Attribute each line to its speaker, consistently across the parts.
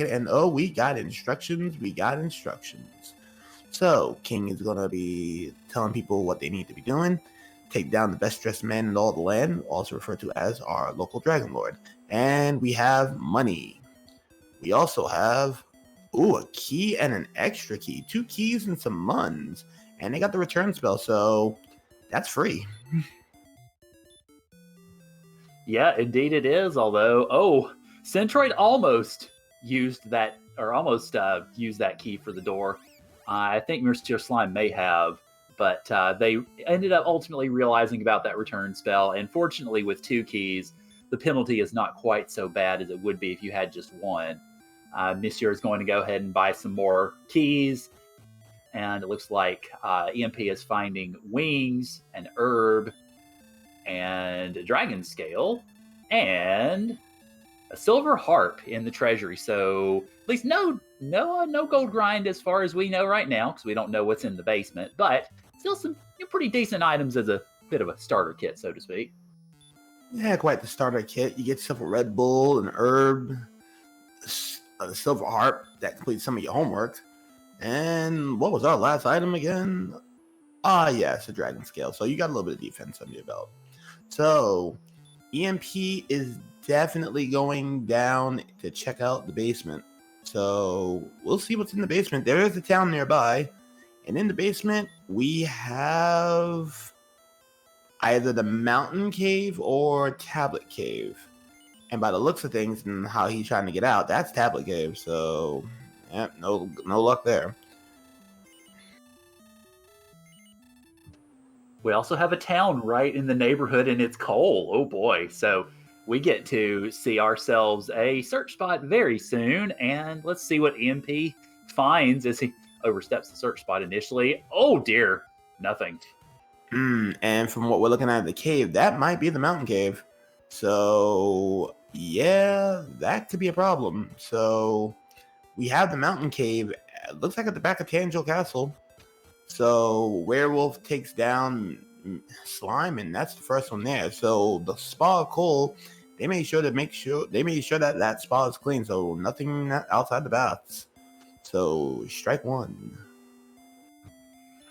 Speaker 1: bracket, and we got instructions. So King is going to be telling people what they need to be doing. Take down the best dressed man in all the land, also referred to as our local Dragon Lord. And we have money. We also have a key and an extra key. 2 keys and some muns. And they got the return spell, so that's free.
Speaker 2: Yeah, indeed it is. Although, Centroid almost used that key for the door. I think Monsieur Slime may have, but they ended up ultimately realizing about that return spell. And fortunately, with 2 keys, the penalty is not quite so bad as it would be if you had just 1. Monsieur is going to go ahead and buy some more keys. And it looks like EMP is finding wings, an herb, and a dragon scale, and a silver harp in the treasury. So at least no gold grind as far as we know right now, because we don't know what's in the basement. But still some pretty decent items as a bit of a starter kit, so to speak.
Speaker 1: Yeah, quite the starter kit. You get yourself a Red Bull, an herb, a silver harp that completes some of your homework. And what was our last item again? Yes, a dragon scale. So you got a little bit of defense under your belt. So EMP is definitely going down to check out the basement. So we'll see what's in the basement. There is a town nearby. And in the basement, we have either the mountain cave or tablet cave. And by the looks of things and how he's trying to get out, that's tablet cave. So yeah, no luck there.
Speaker 2: We also have a town right in the neighborhood, and it's Cole. Oh boy. So we get to see ourselves a search spot very soon, and let's see what EMP finds as he oversteps the search spot initially. Oh dear, nothing.
Speaker 1: And from what we're looking at the cave, that might be the mountain cave. So yeah, that could be a problem. So we have the mountain cave. It looks like at the back of Tangel Castle. So Werewolf takes down Slime, and that's the first one there. So the Spa of Cole, they made sure that that spa is clean. So nothing outside the baths. So strike 1.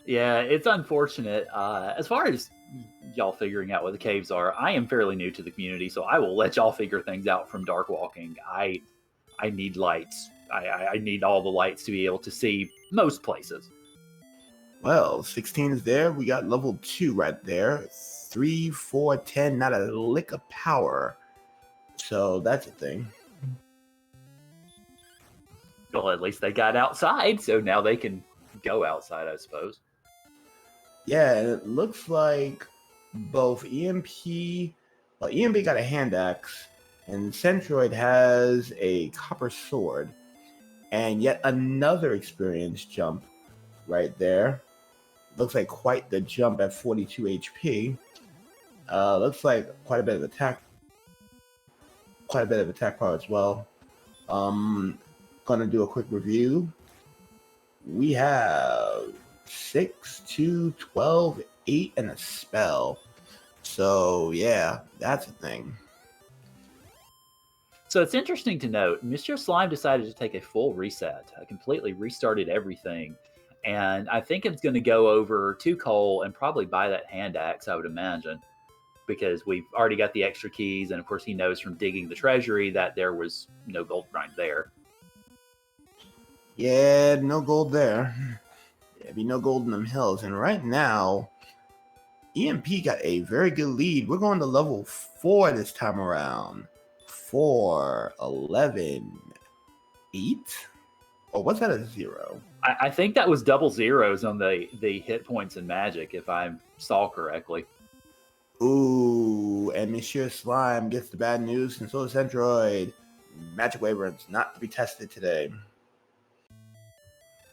Speaker 2: Yeah, it's unfortunate. As far as y'all figuring out what the caves are, I am fairly new to the community, so I will let y'all figure things out from dark walking. I need lights. I need all the lights to be able to see most places.
Speaker 1: Well, 16 is there. We got level 2 right there. 3, 4, 10, not a lick of power. So that's a thing.
Speaker 2: Well, at least they got outside, so now they can go outside, I suppose.
Speaker 1: Yeah, and it looks like both EMP got a hand axe, and Centroid has a copper sword. And yet another experience jump right there. Looks like quite the jump at 42 HP. Looks like quite a bit of attack power as well. Gonna do a quick review. We have 6, 2, 12, 8, and a spell. So yeah, that's a thing.
Speaker 2: So it's interesting to note, Mr. Slime decided to take a full reset. Completely restarted everything. And I think it's going to go over to Cole and probably buy that hand axe, I would imagine. Because we've already got the extra keys, and of course he knows from digging the treasury that there was no gold grind there.
Speaker 1: Yeah, no gold there. There'd be no gold in them hills. And right now, EMP got a very good lead. We're going to level 4 this time around. 4, 11, 8? Or was that a 0?
Speaker 2: I think that was double zeros on the hit points in Magic, if I saw correctly.
Speaker 1: Ooh, and Monsieur Slime gets the bad news, and so does Centroid. Magic Waverns not to be tested today.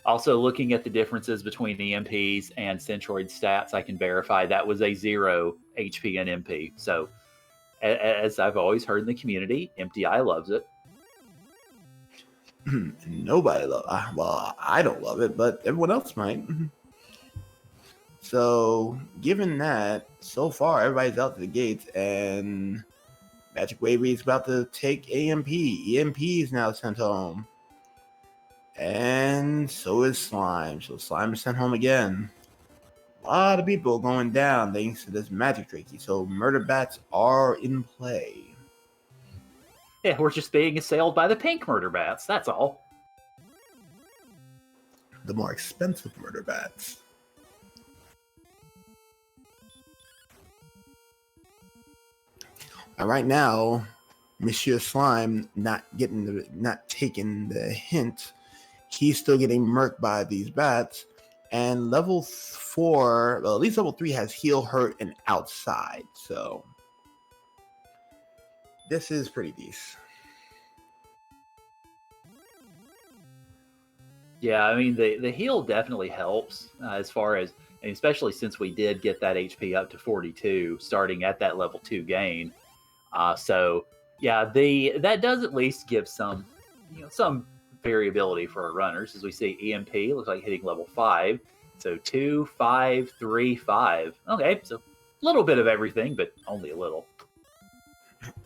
Speaker 2: Also, looking at the differences between the EMPs and Centroid stats, I can verify that was a 0 HP and MP. So, as I've always heard in the community, Empty Eye loves it.
Speaker 1: Nobody loves it. Well, I don't love it, but everyone else might. So, given that, so far, everybody's out to the gates, and Magic Wavy is about to take AMP. EMP is now sent home. And so is Slime. So Slime is sent home again. A lot of people going down thanks to this magic Drakey. So murder bats are in play.
Speaker 2: Yeah, we're just being assailed by the pink murder bats. That's all.
Speaker 1: The more expensive murder bats. And right now, Monsieur Slime not taking the hint. He's still getting murked by these bats. And level 4, well, at least level 3 has heal, hurt, and outside. So this is pretty decent.
Speaker 2: Yeah, I mean the heal definitely helps as far as, and especially since we did get that HP up to 42, starting at that level 2 gain. So yeah, that does at least give some variability for our runners, as we see EMP looks like hitting level 5. So 2, 5, 3, 5. Okay, so a little bit of everything, but only a little.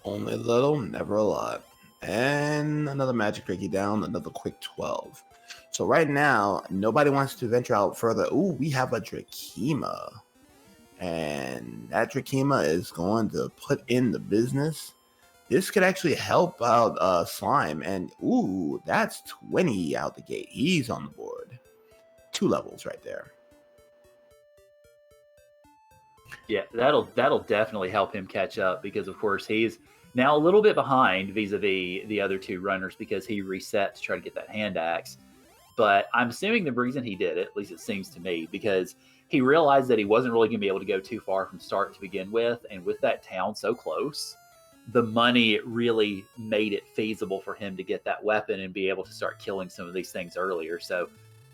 Speaker 1: Only a little, never a lot. And another magic Drakey down, another quick 12. So right now, nobody wants to venture out further. Ooh, we have a Drakima. And that Drakima is going to put in the business. This could actually help out Slime. And ooh, that's 20 out the gate. He's on the board. 2 levels right there.
Speaker 2: Yeah, that'll definitely help him catch up, because of course he's now a little bit behind vis-a-vis the other 2 runners because he reset to try to get that hand axe. But I'm assuming the reason he did it, at least it seems to me, because he realized that he wasn't really going to be able to go too far from start to begin with. And with that town so close, the money really made it feasible for him to get that weapon and be able to start killing some of these things earlier. So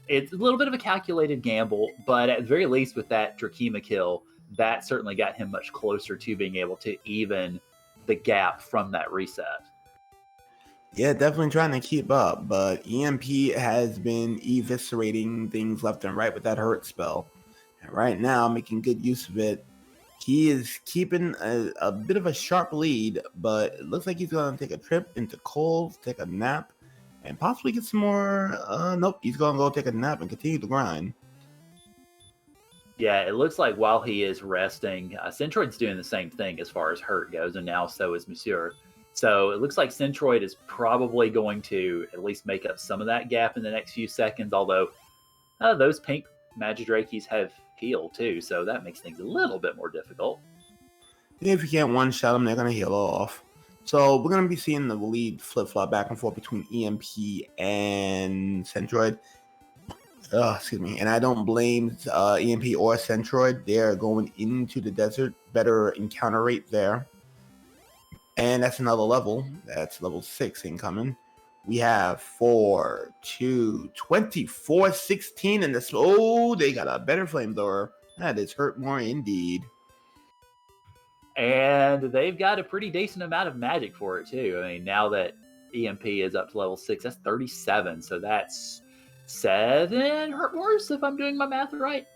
Speaker 2: it's a little bit of a calculated gamble, but at the very least with that Drakima kill, that certainly got him much closer to being able to even the gap from that reset.
Speaker 1: Yeah, definitely trying to keep up, but EMP has been eviscerating things left and right with that hurt spell. And right now, making good use of it. He is keeping a bit of a sharp lead, but it looks like he's going to take a trip into Coles, take a nap, and possibly get some more. Nope, he's going to go take a nap and continue to grind.
Speaker 2: Yeah, it looks like while he is resting, Centroid's doing the same thing as far as hurt goes, and now so is Monsieur. So it looks like Centroid is probably going to at least make up some of that gap in the next few seconds, although those pink Magidrakies have heal too, so that makes things a little bit more difficult.
Speaker 1: If you can't one-shot them, they're going to heal off. So we're going to be seeing the lead flip-flop back and forth between EMP and Centroid. Excuse me. And I don't blame EMP or Centroid. They're going into the desert. Better encounter rate there. And that's another level. That's level 6 incoming. We have 4, 2, 24, 16 in this. Oh, they got a better flamethrower. That is hurt more indeed.
Speaker 2: And they've got a pretty decent amount of magic for it too. I mean, now that EMP is up to level 6, that's 37. So that's 7 hurt wars, if I'm doing my math right.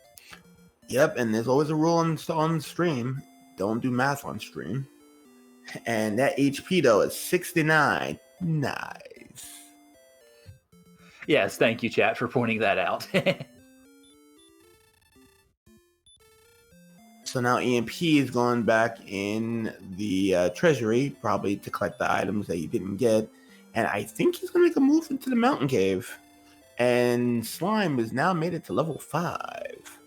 Speaker 1: Yep, and there's always a rule on stream. Don't do math on stream. And that HP, though, is 69. Nice.
Speaker 2: Yes, thank you, chat, for pointing that out.
Speaker 1: So now EMP is going back in the treasury, probably to collect the items that he didn't get. And I think he's going to make a move into the mountain cave. And Slime has now made it to level 5.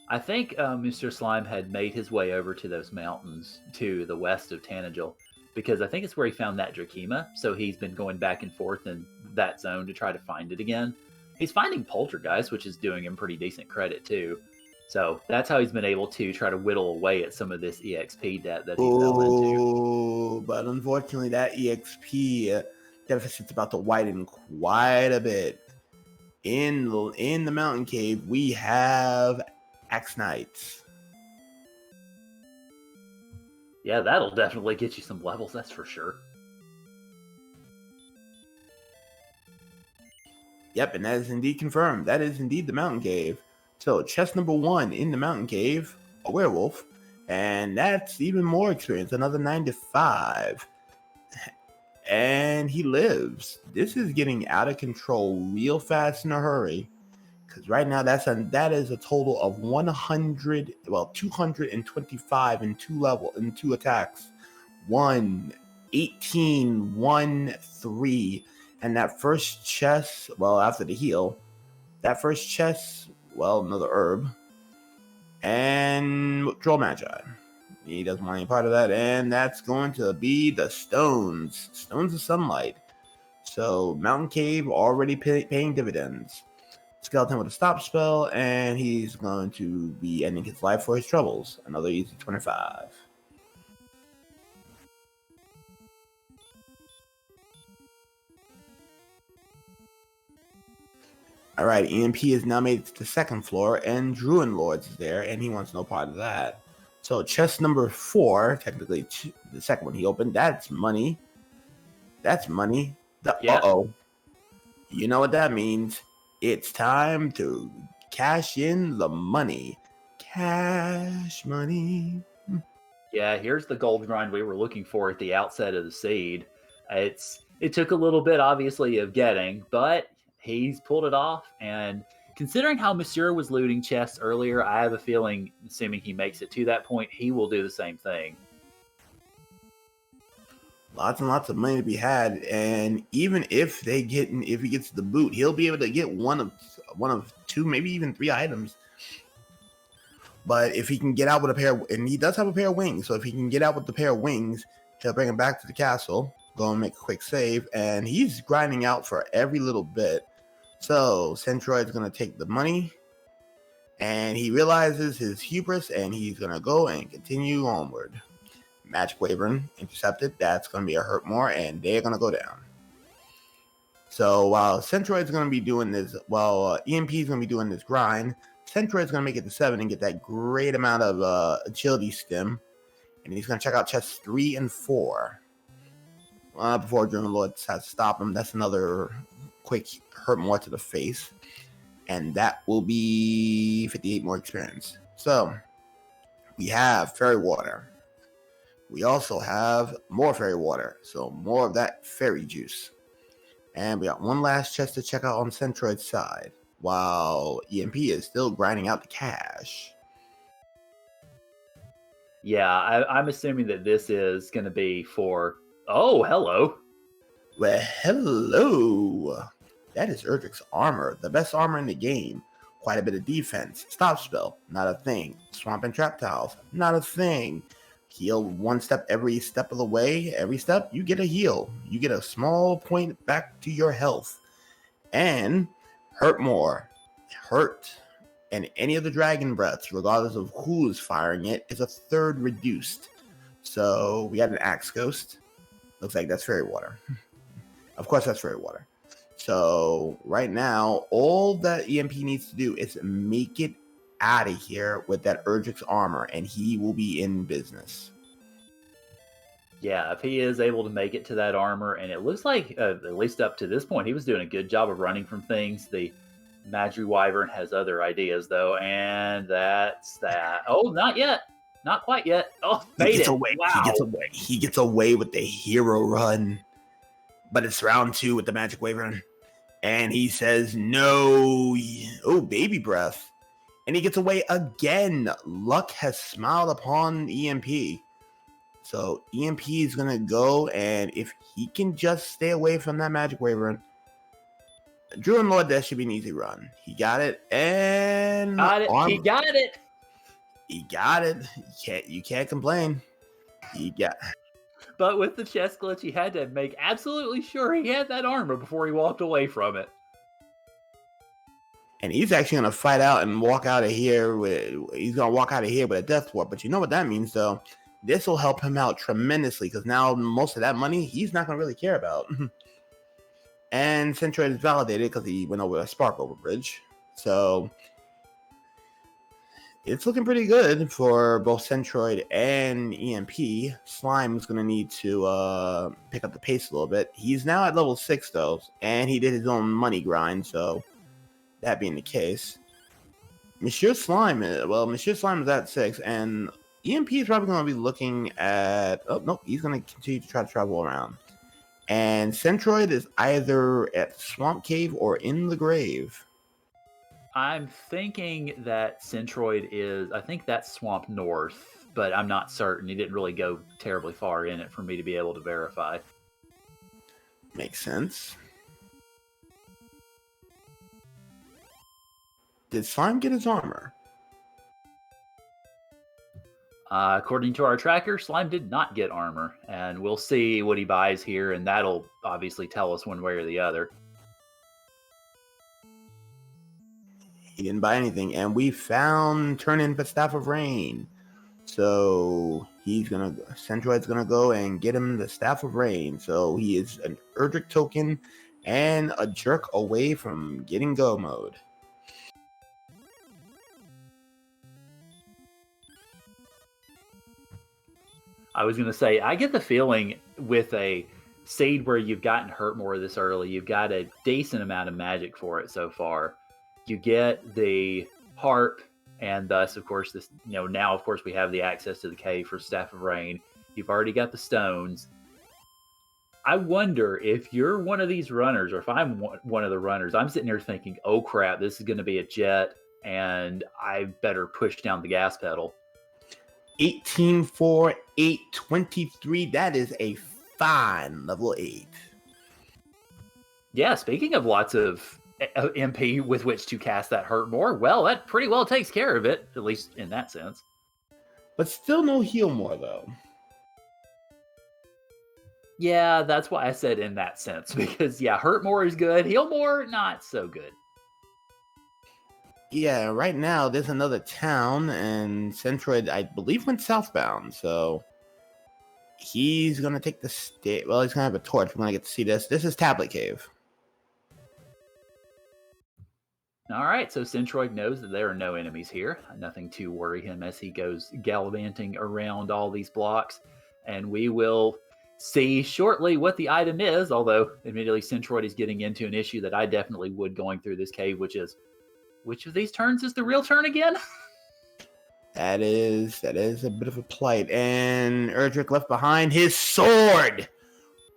Speaker 2: I think Mr. Slime had made his way over to those mountains to the west of Tanagel, because I think it's where he found that Drakima. So he's been going back and forth in that zone to try to find it again. He's finding Poltergeist, which is doing him pretty decent credit too. So that's how he's been able to try to whittle away at some of this EXP debt that he fell into.
Speaker 1: But unfortunately, that EXP deficit's about to widen quite a bit. In the mountain cave, we have Axe Knights.
Speaker 2: Yeah, that'll definitely get you some levels, that's for sure.
Speaker 1: Yep, and that is indeed confirmed. That is indeed the mountain cave. So chest number 1 in the mountain cave, a werewolf, and that's even more experience, another 95. and he lives. This is getting out of control real fast in a hurry. Because right now that is a total of 225 in two attacks. 118, 1-3. And that first chest, well, after the heal, that first chest, well, another herb. And Draw Magi. He doesn't want any part of that. And that's going to be the Stones. Stones of Sunlight. So Mountain Cave already paying dividends. Skeleton with a stop spell, and he's going to be ending his life for his troubles. Another easy 25. All right, EMP is now made it to the second floor, and Druid Lords is there, and he wants no part of that. So chest number 4, technically the second one he opened, that's money. That's money. Uh-oh. You know what that means. It's time to cash in the money. Cash money.
Speaker 2: Yeah, here's the gold grind we were looking for at the outset of the seed. It took a little bit, obviously, of getting, but he's pulled it off. And considering how Monsieur was looting chests earlier, I have a feeling, assuming he makes it to that point, he will do the same thing.
Speaker 1: Lots and lots of money to be had, and even if he gets the boot, he'll be able to get one of 2, maybe even 3 items. But if he can get out with a pair, and he does have a pair of wings, so if he can get out with the pair of wings, he'll bring him back to the castle, go and make a quick save, and he's grinding out for every little bit. So Centroid's gonna take the money, and he realizes his hubris, and he's gonna go and continue onward. Magic Wyvern intercepted. That's going to be a hurt more, and they're going to go down. So while Centroid's going to be doing this, EMP is going to be doing this grind, Centroid's going to make it to 7 and get that great amount of agility stim, and he's going to check out chests 3 and 4 before Druid Lord has to stop him. That's another quick hurt more to the face, and that will be 58 more experience. So we have Fairy Water. We also have more fairy water, so more of that fairy juice. And we got one last chest to check out on Centroid's side, while EMP is still grinding out the cash.
Speaker 2: Yeah, I'm assuming that this is going to be for... Oh, hello.
Speaker 1: Well, hello. That is Erdrick's armor, the best armor in the game. Quite a bit of defense. Stop spell, not a thing. Swamp and trap tiles, not a thing. Heal 1 step every step of the way. Every step, you get a heal. You get a small point back to your health. And hurt more. Hurt. And any of the dragon breaths, regardless of who is firing it, is a 3rd reduced. So we got an Axe Ghost. Looks like that's Fairy Water. Of course, that's Fairy Water. So right now, all that EMP needs to do is make it out of here with that Erdrick's armor, and he will be in business.
Speaker 2: Yeah, if he is able to make it to that armor, and it looks like, at least up to this point, he was doing a good job of running from things. The Magic Wyvern has other ideas, though, and that's that. Oh, not yet. Not quite yet. Oh, made it.
Speaker 1: Away.
Speaker 2: Wow.
Speaker 1: He gets away with the hero run. But it's round 2 with the Magic Wyvern. And he says, no. Oh, baby breath. And he gets away again. Luck has smiled upon EMP. So EMP is going to go, and if he can just stay away from that Magic Wyvern, Druid Lord, that should be an easy run. He got it, and...
Speaker 2: He got it.
Speaker 1: He got it. You can't complain.
Speaker 2: But with the chest glitch, he had to make absolutely sure he had that armor before he walked away from it.
Speaker 1: And he's actually going to fight out and walk out of here with a death warp. But you know what that means, though? This will help him out tremendously, because now most of that money he's not going to really care about. And Centroid is validated because he went over a Spark Over Bridge. So it's looking pretty good for both Centroid and EMP. Slime's going to need to pick up the pace a little bit. He's now at level 6, though, and he did his own money grind, so that being the case, Monsieur Slime is at 6, and EMP is probably going to be looking at... Oh, no, he's going to continue to try to travel around. And Centroid is either at Swamp Cave or in the grave.
Speaker 2: I'm thinking that Centroid is, I think that's Swamp North, but I'm not certain. He didn't really go terribly far in it for me to be able to verify.
Speaker 1: Makes sense. Did Slime get his armor?
Speaker 2: According to our tracker, Slime did not get armor, and we'll see what he buys here, and that'll obviously tell us one way or the other.
Speaker 1: He didn't buy anything, and we found Turn In for Staff of Rain. So Centroid's gonna go and get him the Staff of Rain. So he is an Erdrick token and a jerk away from getting go mode.
Speaker 2: I was going to say, I get the feeling with a seed where you've gotten hurt more this early, you've got a decent amount of magic for it so far. You get the harp, and thus, of course, this now, of course, we have the access to the cave for Staff of Rain. You've already got the stones. I wonder if you're one of these runners, or if I'm one of the runners, I'm sitting here thinking, oh crap, this is going to be a jet, and I better push down the gas pedal.
Speaker 1: 18-4, 823. That is a fine level 8.
Speaker 2: Yeah, speaking of lots of MP with which to cast that hurt more, well, that pretty well takes care of it, at least in that sense.
Speaker 1: But still no heal more, though.
Speaker 2: Yeah, that's why I said in that sense, because, yeah, hurt more is good, heal more, not so good.
Speaker 1: Yeah, right now there's another town, and Centroid, I believe, went southbound, so he's gonna take the state. Well, he's gonna have a torch. We're gonna get to see this. This is Tablet Cave.
Speaker 2: All right, so Centroid knows that there are no enemies here. Nothing to worry him as he goes gallivanting around all these blocks, and we will see shortly what the item is, although admittedly Centroid is getting into an issue that I definitely would going through this cave, which is, which of these turns is the real turn again?
Speaker 1: That is a bit of a plight. And Erdrick left behind his sword.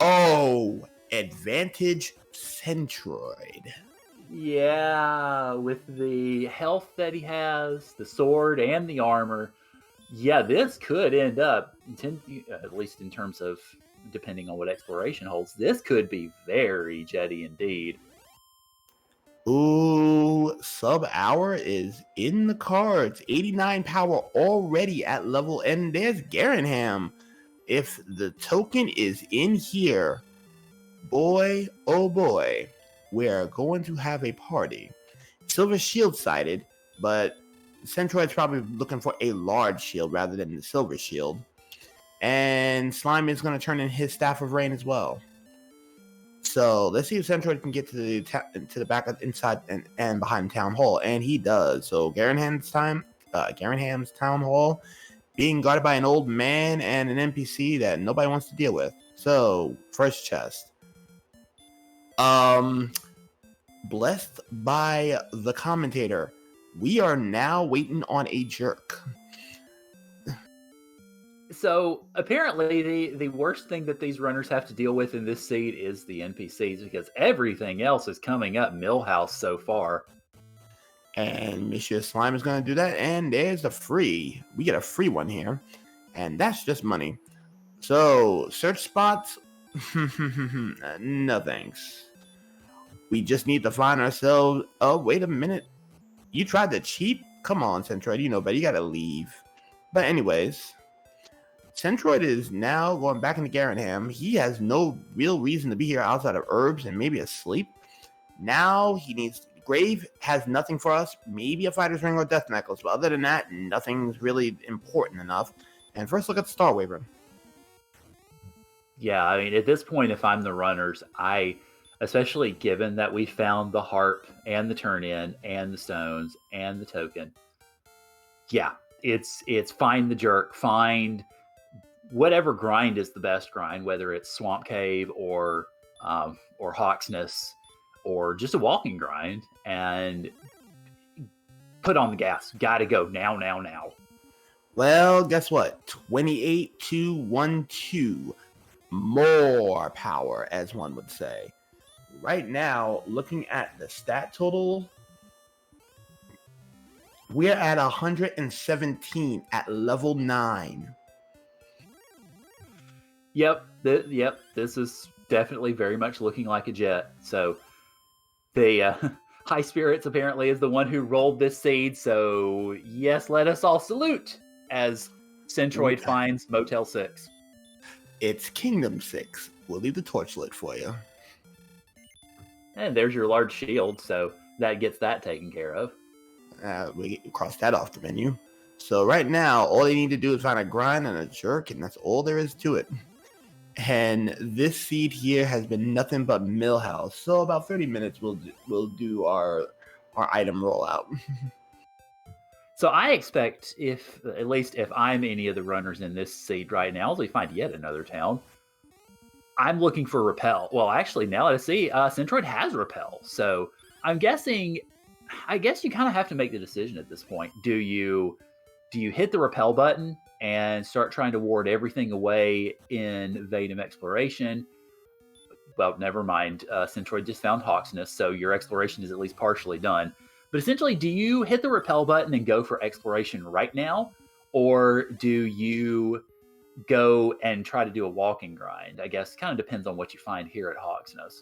Speaker 1: Oh, advantage Centroid.
Speaker 2: Yeah, with the health that he has, the sword and the armor, yeah, this could end up, at least in terms of depending on what exploration holds, this could be very jetty indeed.
Speaker 1: Ooh, sub-hour is in the cards. 89 power already at level, and there's Garanham. If the token is in here, boy, oh boy, we are going to have a party. Silver shield sided, but Centroid's probably looking for a large shield rather than the silver shield. And Slime is going to turn in his Staff of Rain as well. So let's see if Centroid can get to the back of inside and behind Town Hall, and he does. So Garanham's Town Hall being guarded by an old man and an NPC that nobody wants to deal with. So first chest, blessed by the commentator, we are now waiting on a jerk.
Speaker 2: So apparently the worst thing that these runners have to deal with in this seed is the NPCs, because everything else is coming up Millhouse so far.
Speaker 1: And Monsieur Slime is going to do that, and there's we get a free one here, and that's just money. So search spots, no thanks. We just need to find ourselves. Oh, wait a minute, you tried to cheat? Come on, Centroid, you know better. You gotta leave. But anyways, Centroid is now going back into Garanham. He has no real reason to be here outside of herbs and maybe asleep. Now he needs... Grave has nothing for us. Maybe a fighter's ring or death necklace. But other than that, nothing's really important enough. And first look at the Star Wyvern.
Speaker 2: Yeah, I mean, at this point, if I'm the runners, especially given that we found the harp and the turn-in and the stones and the token, yeah, it's find the jerk, find whatever grind is the best grind, whether it's Swamp Cave or Hawksness or just a walking grind, and put on the gas. Gotta go now.
Speaker 1: Well, guess what? 28-12. more power, as one would say. Right now, looking at the stat total, we're at 117 at level 9.
Speaker 2: Yep, this is definitely very much looking like a jet. So the High Spirits apparently is the one who rolled this seed. So yes, let us all salute as Centroid finds Motel 6.
Speaker 1: It's Kingdom 6. We'll leave the torch lit for you.
Speaker 2: And there's your large shield, so that gets that taken care of.
Speaker 1: We cross that off the menu. So right now, all they need to do is find a grind and a jerk, and that's all there is to it. And this seed here has been nothing but Millhouse. So about 30 minutes, we'll do our item rollout.
Speaker 2: So I expect, at least if I'm any of the runners in this seed right now, as we find yet another town, I'm looking for Repel. Well, actually, now that I see, Centroid has Repel. So I'm guessing, I guess you kind of have to make the decision at this point. Do you hit the Repel button and start trying to ward everything away in Vadem Exploration? Well, never mind. Centroid just found Hawksness, so your exploration is at least partially done. But essentially, do you hit the Repel button and go for exploration right now? Or do you go and try to do a walking grind? I guess kind of depends on what you find here at Hawksness.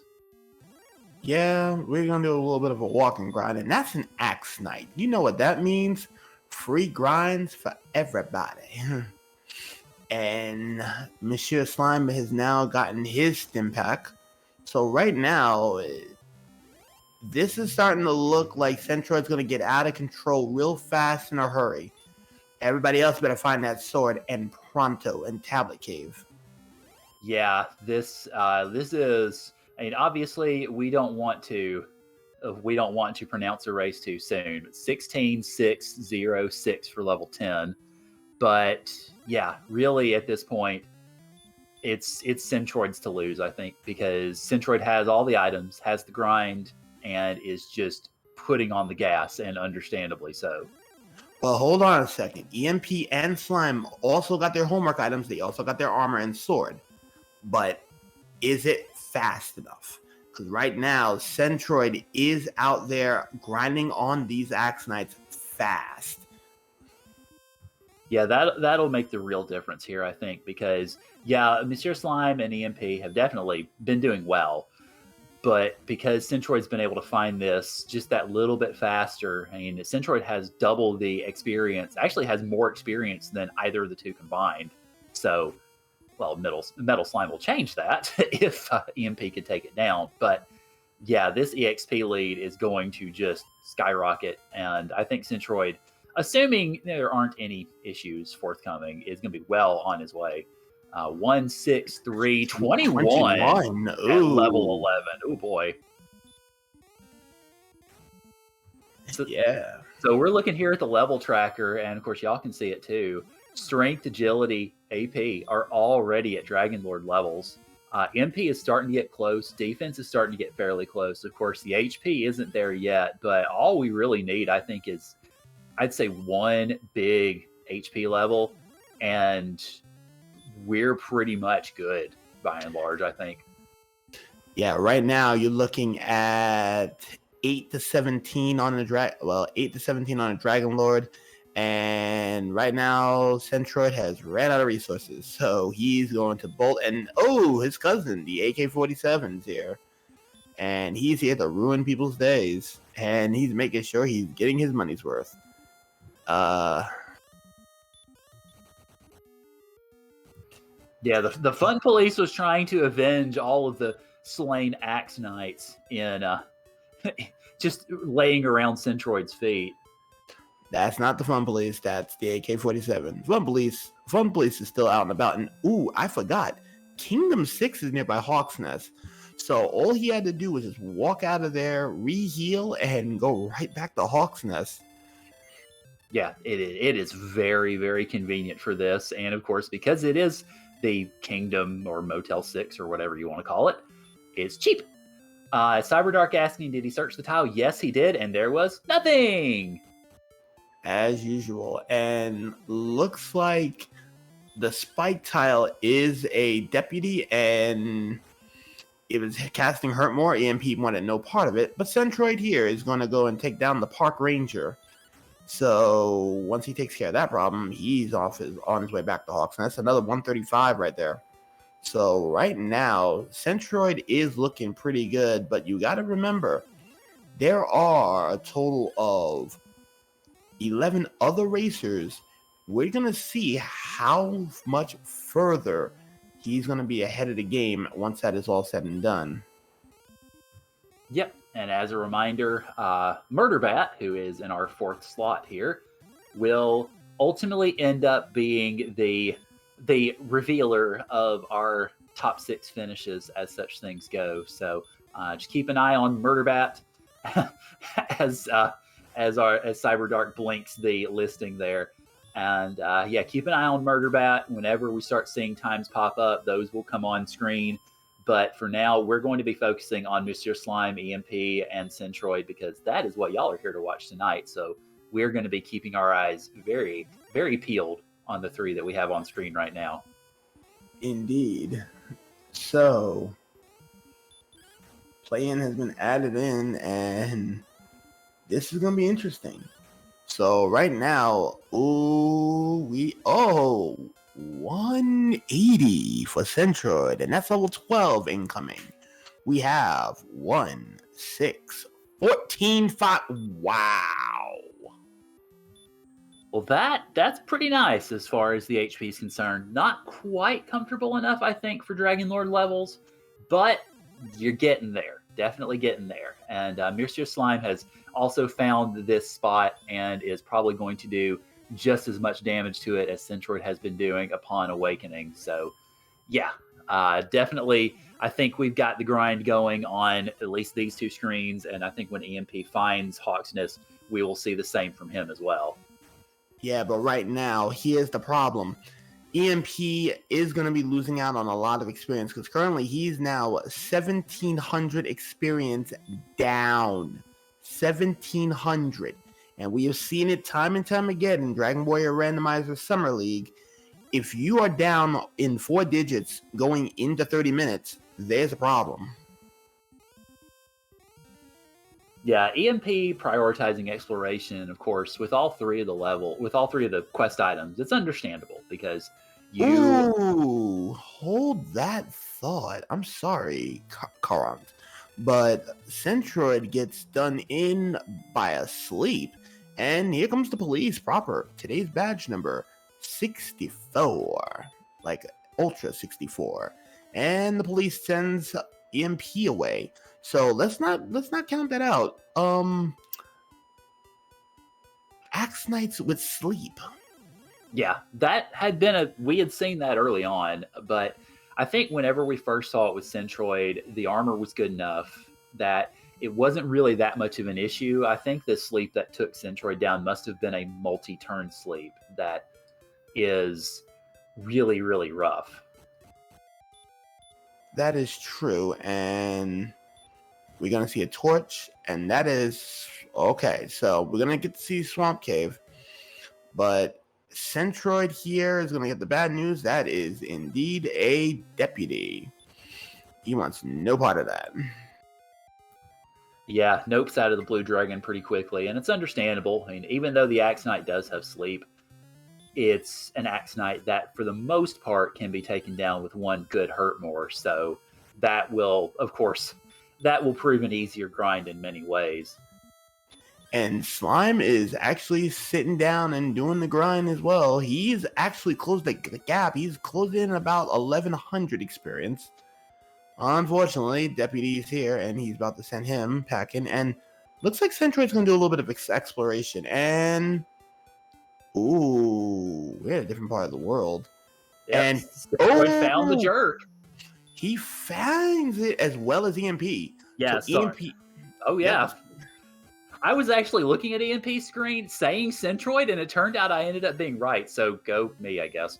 Speaker 1: Yeah, we're going to do a little bit of a walking grind, and that's an Axe Knight. You know what that means? Free grinds for everybody. And Monsieur Slime has now gotten his stim pack. So right now, this is starting to look like Centroid's going to get out of control real fast in a hurry. Everybody else better find that sword and pronto in Tablet Cave.
Speaker 2: Yeah, this is. I mean, obviously, we don't want to pronounce a race too soon. 16606 for level 10, but yeah, really at this point, it's Centroid's to lose, I think, because Centroid has all the items, has the grind, and is just putting on the gas, and understandably so.
Speaker 1: Well, hold on a second. EMP and Slime also got their homework items. They also got their armor and sword. But is it fast enough? Because right now, Centroid is out there grinding on these Axe Knights fast.
Speaker 2: Yeah, that'll make the real difference here, I think, because, yeah, Monsieur Slime and EMP have definitely been doing well. But because Centroid's been able to find this just that little bit faster, I mean, Centroid has double the experience, actually has more experience than either of the two combined. So, well, Metal Slime will change that if EMP could take it down. But yeah, this EXP lead is going to just skyrocket. And I think Centroid, assuming there aren't any issues forthcoming, is going to be well on his way. 16321 at level 11. Oh boy. So,
Speaker 1: yeah.
Speaker 2: So we're looking here at the level tracker, and of course y'all can see it too. Strength, agility, AP are already at Dragon Lord levels. MP is starting to get close. Defense is starting to get fairly close. Of course, the HP isn't there yet, but all we really need, I think, is, I'd say, one big HP level, and we're pretty much good by and large, I think.
Speaker 1: Yeah, right now you're looking at 8 to 17 on the 8 to 17 on a Dragon Lord, and right now Centroid has ran out of resources, so he's going to bolt. And his cousin, the AK-47's here, and he's here to ruin people's days, and he's making sure he's getting his money's worth.
Speaker 2: Yeah, the Fun Police was trying to avenge all of the slain Axe Knights in just laying around Centroid's feet.
Speaker 1: That's not the Fun Police. That's the AK-47. Fun Police is still out and about. And I forgot. Kingdom 6 is nearby Hawksness. So all he had to do was just walk out of there, re-heal, and go right back to Hawksness.
Speaker 2: Yeah, it is very, very convenient for this. And of course, because it is the Kingdom or Motel 6 or whatever you want to call it, it's cheap. Cyberdark asking, did he search the tile? Yes, he did. And there was nothing.
Speaker 1: As usual. And looks like the spike tile is a deputy, and it was casting hurt more. EMP wanted no part of it, but Centroid here is going to go and take down the park ranger. So once he takes care of that problem, he's on his way back to Hawks, and that's another 135 right there. So right now, Centroid is looking pretty good, but you got to remember, there are a total of 11 other racers. We're going to see how much further he's going to be ahead of the game once that is all said and done.
Speaker 2: Yep. And as a reminder, Murderbat, who is in our 4th slot here, will ultimately end up being the revealer of our top 6 finishes as such things go. So just keep an eye on Murderbat as Cyberdark blinks the listing there. And keep an eye on Murderbat. Whenever we start seeing times pop up, those will come on screen. But for now, we're going to be focusing on Monsieur Slime, EMP, and Centroid, because that is what y'all are here to watch tonight. So we're going to be keeping our eyes very, very peeled on the 3 that we have on screen right now.
Speaker 1: Indeed. So, play-in has been added in, and this is going to be interesting. So right now, 180 for Centroid, and that's level 12 incoming. We have 1, 6, 14, 5. Wow.
Speaker 2: Well, that's pretty nice as far as the HP is concerned. Not quite comfortable enough, I think, for Dragon Lord levels, but you're getting there. Definitely getting there. And Monsieur Slime has also found this spot and is probably going to do just as much damage to it as Centroid has been doing upon awakening. So, definitely, I think we've got the grind going on at least these 2 screens, and I think when EMP finds Hawksness, we will see the same from him as well.
Speaker 1: Yeah, but right now, here's the problem. EMP is going to be losing out on a lot of experience because currently he's now 1,700 experience down. 1,700. And we have seen it time and time again in Dragon Warrior Randomizer Summer League. If you are down in 4 digits going into 30 minutes, there's a problem.
Speaker 2: Yeah, EMP prioritizing exploration, of course, with all 3 of the quest items, it's understandable because
Speaker 1: Ooh, hold that thought. I'm sorry, Karant. But Centroid gets done in by a sleep. And here comes the police proper. Today's badge number 64. Like Ultra 64. And the police sends EMP away. So let's not count that out. Axe Knights with sleep.
Speaker 2: Yeah, that had been we had seen that early on, but I think whenever we first saw it with Centroid, the armor was good enough that it wasn't really that much of an issue. I think the sleep that took Centroid down must have been a multi-turn sleep that is really, really rough.
Speaker 1: That is true, and we're going to see a torch, and that is... Okay, so we're going to get to see Swamp Cave, but Centroid here is going to get the bad news. That is indeed a deputy. He wants no part of that.
Speaker 2: Yeah, nopes out of the Blue Dragon pretty quickly, and it's understandable. I mean, even though the Axe Knight does have sleep, it's an Axe Knight that, for the most part, can be taken down with 1 good hurt more. So that will, of course, prove an easier grind in many ways.
Speaker 1: And Slime is actually sitting down and doing the grind as well. He's actually closed the gap. He's closed in about 1,100 experience. Unfortunately, Deputy is here, and he's about to send him packing. And looks like Centroid's going to do a little bit of exploration. And... ooh, we're in a different part of the world.
Speaker 2: Yep.
Speaker 1: And
Speaker 2: Centroid found the jerk.
Speaker 1: He finds it as well as EMP.
Speaker 2: Yeah,
Speaker 1: so EMP.
Speaker 2: Oh, yeah. I was actually looking at EMP's screen saying Centroid, and it turned out I ended up being right. So go me, I guess.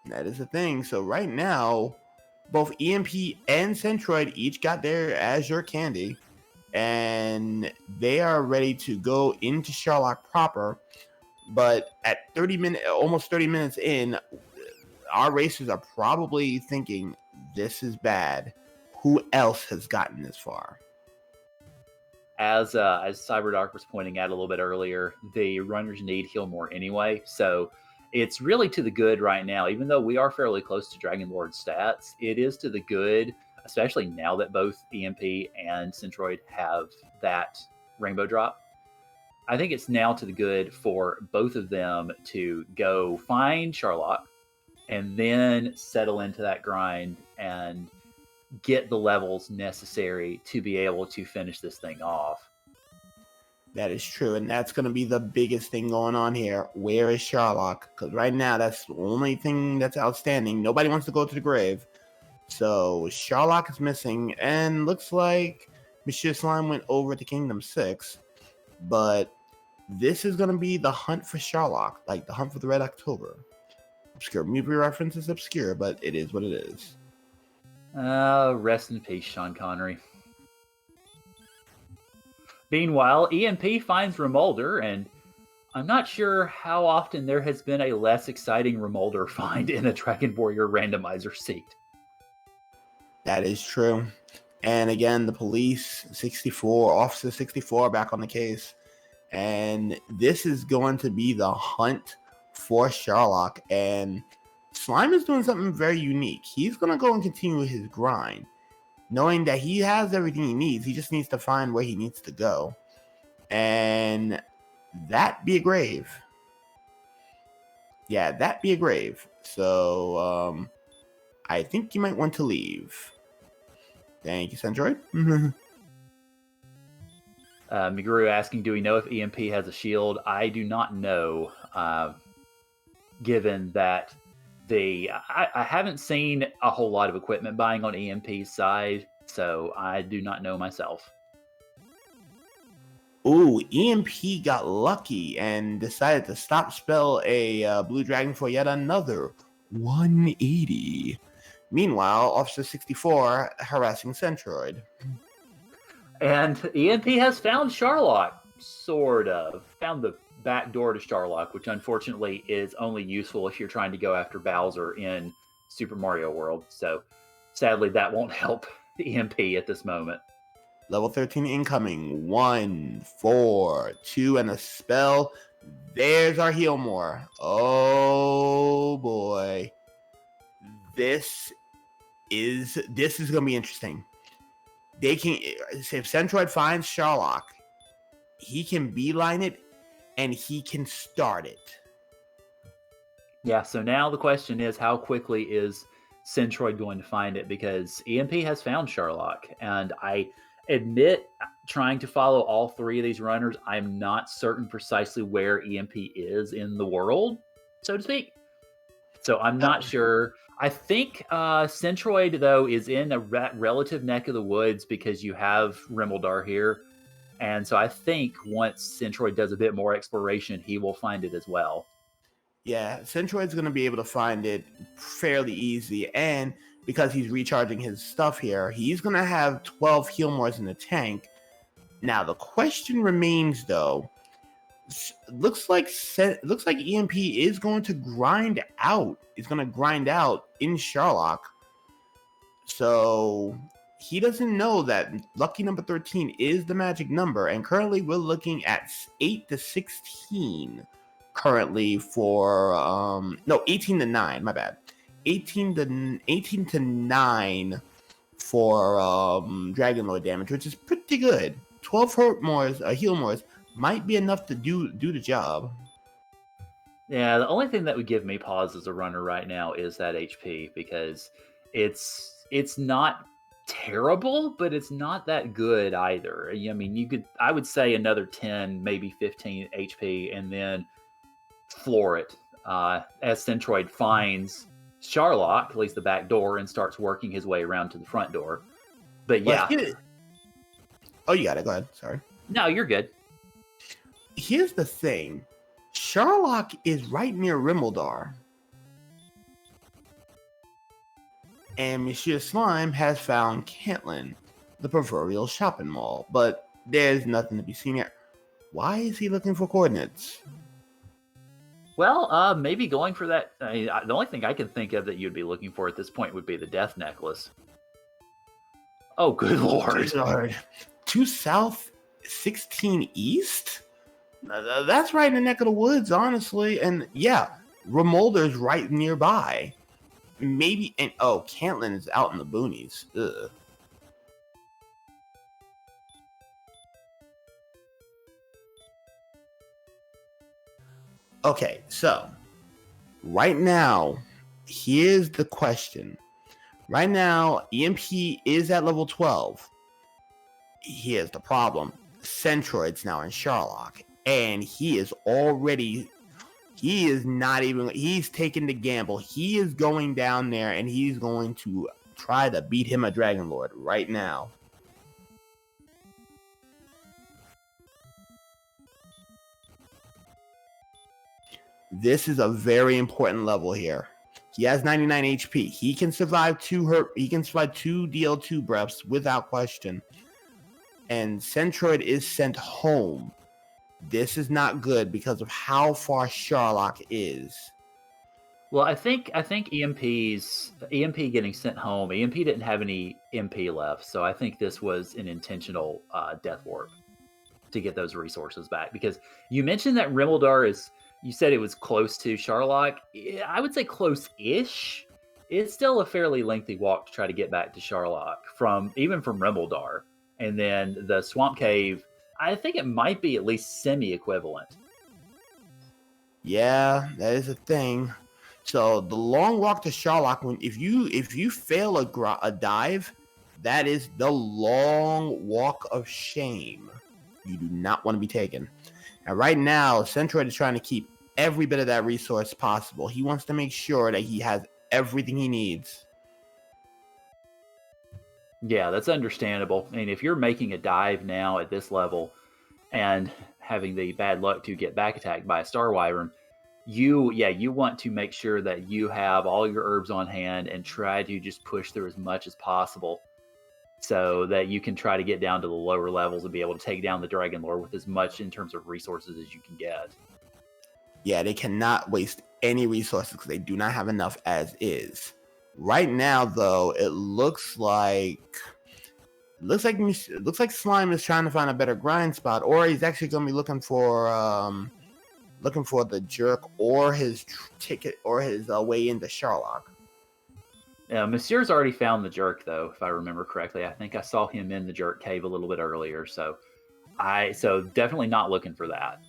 Speaker 1: That is the thing. So right now, both EMP and Centroid each got their Azure Candy, and they are ready to go into Sherlock proper. But at almost 30 minutes in, our racers are probably thinking, this is bad. Who else has gotten this far?
Speaker 2: As CyberDark was pointing out a little bit earlier, the runners need heal more anyway. So it's really to the good right now. Even though we are fairly close to Dragon Lord stats, it is to the good, especially now that both EMP and Centroid have that rainbow drop. I think it's now to the good for both of them to go find Sharlock and then settle into that grind and get the levels necessary to be able to finish this thing off.
Speaker 1: That is true, and that's going to be the biggest thing going on here. Where is Sharlock? Because right now, that's the only thing that's outstanding. Nobody wants to go to the grave. So Sharlock is missing, and looks like Monsieur Slime went over to Kingdom 6. But this is going to be the hunt for Sharlock, like the hunt for the Red October. Obscure movie reference is obscure, but it is what it is.
Speaker 2: Rest in peace, Sean Connery. Meanwhile, EMP finds Remolder, and I'm not sure how often there has been a less exciting Remolder find in a Dragon Warrior randomizer seat.
Speaker 1: That is true. And again, the police, Officer 64, are back on the case. And this is going to be the hunt for Sharlock. And Slime is doing something very unique. He's going to go and continue his grind, knowing that he has everything he needs. He just needs to find where he needs to go. And that be a grave. Yeah, that be a grave. So, I think you might want to leave. Thank you, Centroid.
Speaker 2: Miguru asking, do we know if EMP has a shield? I do not know, given that I haven't seen a whole lot of equipment buying on EMP's side, so I do not know myself.
Speaker 1: Ooh, EMP got lucky and decided to stop spell a Blue Dragon for yet another 180. Meanwhile, Officer 64 harassing Centroid.
Speaker 2: And EMP has found Sharlock, sort of. Found the back door to Sharlock, which unfortunately is only useful if you're trying to go after Bowser in Super Mario World. So sadly, that won't help the EMP at this moment.
Speaker 1: Level 13 incoming. 1, 4, 2, and a spell. There's our Healmore. Oh boy. This is going to be interesting. They can, if Centroid finds Sharlock, he can beeline it and he can start it.
Speaker 2: Yeah, so now the question is, how quickly is Centroid going to find it? Because EMP has found Sharlock, and I admit, trying to follow all three of these runners, I'm not certain precisely where EMP is in the world, so to speak. So I'm not sure. I think Centroid, though, is in a relative neck of the woods because you have Rimeldar here. And so I think once Centroid does a bit more exploration, he will find it as well.
Speaker 1: Yeah, Centroid's going to be able to find it fairly easy. And because he's recharging his stuff here, he's going to have 12 Healmores in the tank. Now, the question remains, though, looks like EMP is going to grind out. He's going to grind out in Sharlock. So he doesn't know that lucky number 13 is the magic number. And currently we're looking at 8 to 16 currently for 18 to 9, my bad. 18 to 9 for Dragon Lord damage, which is pretty good. 12 Healmores might be enough to do the job.
Speaker 2: Yeah, the only thing that would give me pause as a runner right now is that HP, because it's not terrible, but it's not that good either. I mean, I would say another 10, maybe 15 HP, and then floor it as Centroid finds Sharlock, at least the back door, and starts working his way around to the front door. But yeah.
Speaker 1: Oh, you got it. Go ahead. Sorry.
Speaker 2: No, you're good.
Speaker 1: Here's the thing. Sharlock is right near Rimeldar. And Monsieur Slime has found Cantlin, the proverbial shopping mall. But there's nothing to be seen here. Why is he looking for coordinates?
Speaker 2: Well, maybe going for that. The only thing I can think of that you'd be looking for at this point would be the death necklace. Oh, good lord!
Speaker 1: Good lord. 2 south, 16 east. That's right in the neck of the woods, honestly. And yeah, Remolder's right nearby. Maybe, and oh, Cantlin is out in the boonies. Ugh. Okay, so right now, here's the question. Right now, EMP is at level 12. Here's the problem. Centroid's now in Sherlock, and he's taking the gamble. He is going down there, and he's going to try to beat him a Dragon Lord right now. This is a very important level here. He has 99 HP. He can survive 2 DL2 breaths without question. And Centroid is sent home. This is not good because of how far Sherlock is.
Speaker 2: Well, I think EMP getting sent home. EMP didn't have any MP left, so I think this was an intentional death warp to get those resources back. Because you mentioned that Rimeldar is. You said it was close to Sherlock. I would say close-ish. It's still a fairly lengthy walk to try to get back to Sherlock even from Rimeldar. And then the Swamp Cave, I think it might be at least semi-equivalent.
Speaker 1: Yeah, that is a thing. So the long walk to Sherlock, if you fail a dive, that is the long walk of shame. You do not want to be taken. And right now, Centroid is trying to keep every bit of that resource possible. He wants to make sure that he has everything he needs.
Speaker 2: Yeah, that's understandable. I mean, if you're making a dive now at this level and having the bad luck to get back attacked by a Star Wyvern, you want to make sure that you have all your herbs on hand and try to just push through as much as possible so that you can try to get down to the lower levels and be able to take down the Dragon Lord with as much in terms of resources as you can get.
Speaker 1: Yeah, they cannot waste any resources because they do not have enough as is. Right now, though, it looks like Slime is trying to find a better grind spot, or he's actually going to be looking for the jerk or his ticket or his way into Sherlock.
Speaker 2: Yeah, Monsieur's already found the jerk, though, if I remember correctly. I think I saw him in the jerk cave a little bit earlier, so definitely not looking for that.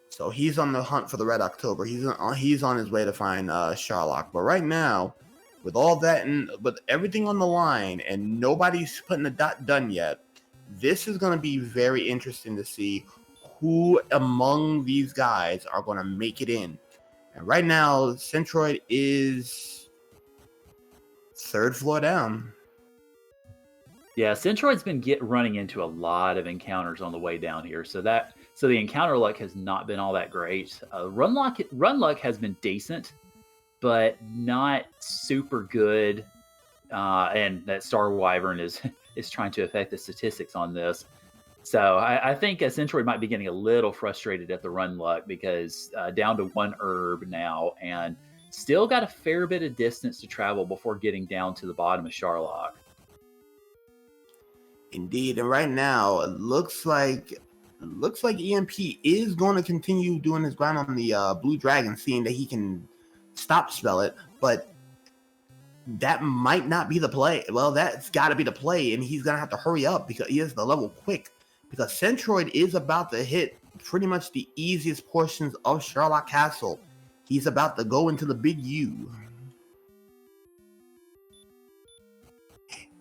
Speaker 1: So he's on the hunt for the Red October. He's on his way to find Sherlock. But right now, with all that and with everything on the line, and nobody's putting the dot done yet, this is going to be very interesting to see who among these guys are going to make it in. And right now, Centroid is 3rd floor down.
Speaker 2: Yeah, Centroid's been running into a lot of encounters on the way down here, so the encounter luck has not been all that great. Run luck has been decent, but not super good. And that Star Wyvern is trying to affect the statistics on this. So I think Centroid might be getting a little frustrated at the run luck because down to 1 herb now and still got a fair bit of distance to travel before getting down to the bottom of Sherlock.
Speaker 1: Indeed, and right now it looks like EMP is going to continue doing his grind on the Blue Dragon, seeing that he can stop spell it, but that might not be the play. Well, that's got to be the play, and he's going to have to hurry up because he has the level quick, because Centroid is about to hit pretty much the easiest portions of Sherlock Castle. He's about to go into the Big U.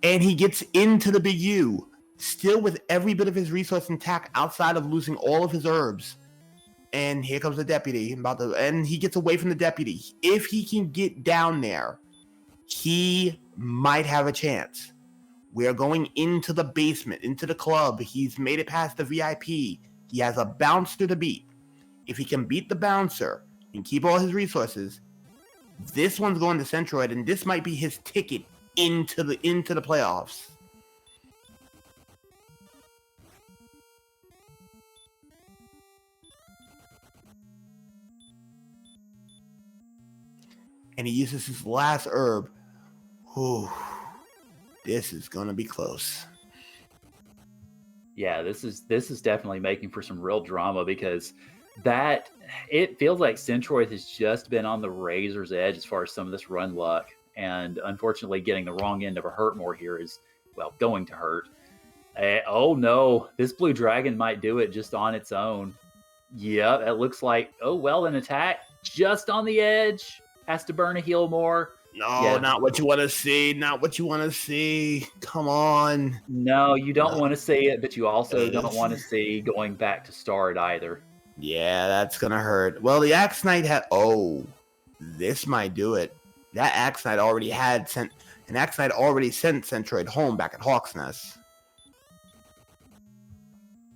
Speaker 1: And he gets into the Big U, still with every bit of his resource intact outside of losing all of his herbs. And here comes the deputy. And he gets away from the deputy. If he can get down there, he might have a chance. We are going into the basement, into the club. He's made it past the VIP. He has a bouncer to beat. If he can beat the bouncer and keep all his resources, this one's going to Centroid, and this might be his ticket into the playoffs. and he uses his last herb. Whew, this is gonna be close.
Speaker 2: Yeah, this is definitely making for some real drama because that it feels like Centroid has just been on the razor's edge as far as some of this run luck, and unfortunately, getting the wrong end of a hurt more here is going to hurt. Oh no, this blue dragon might do it just on its own. Yeah, it looks like an attack just on the edge has to burn a heal more.
Speaker 1: No,
Speaker 2: Yeah.
Speaker 1: not what you want to see. Not what you want to see. Come on.
Speaker 2: No, you don't want to see it, but you also don't want to see going back to start either.
Speaker 1: Yeah, that's gonna hurt. Well, the Axe Knight had. Oh, this might do it. That Axe Knight already sent Centroid home back at Hawk's Nest.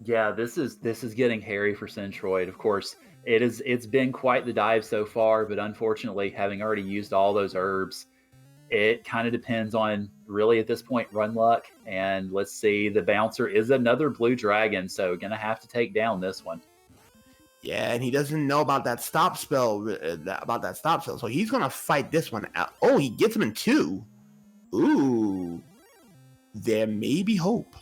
Speaker 2: Yeah, this is getting hairy for Centroid. Of course, it's been quite the dive so far, but unfortunately, having already used all those herbs, it kind of depends on really at this point run luck. And let's see, the bouncer is another blue dragon, so gonna have to take down this one.
Speaker 1: Yeah, and he doesn't know about that stop spell. So he's gonna fight this one out. Oh, he gets him in 2. Ooh, there may be hope.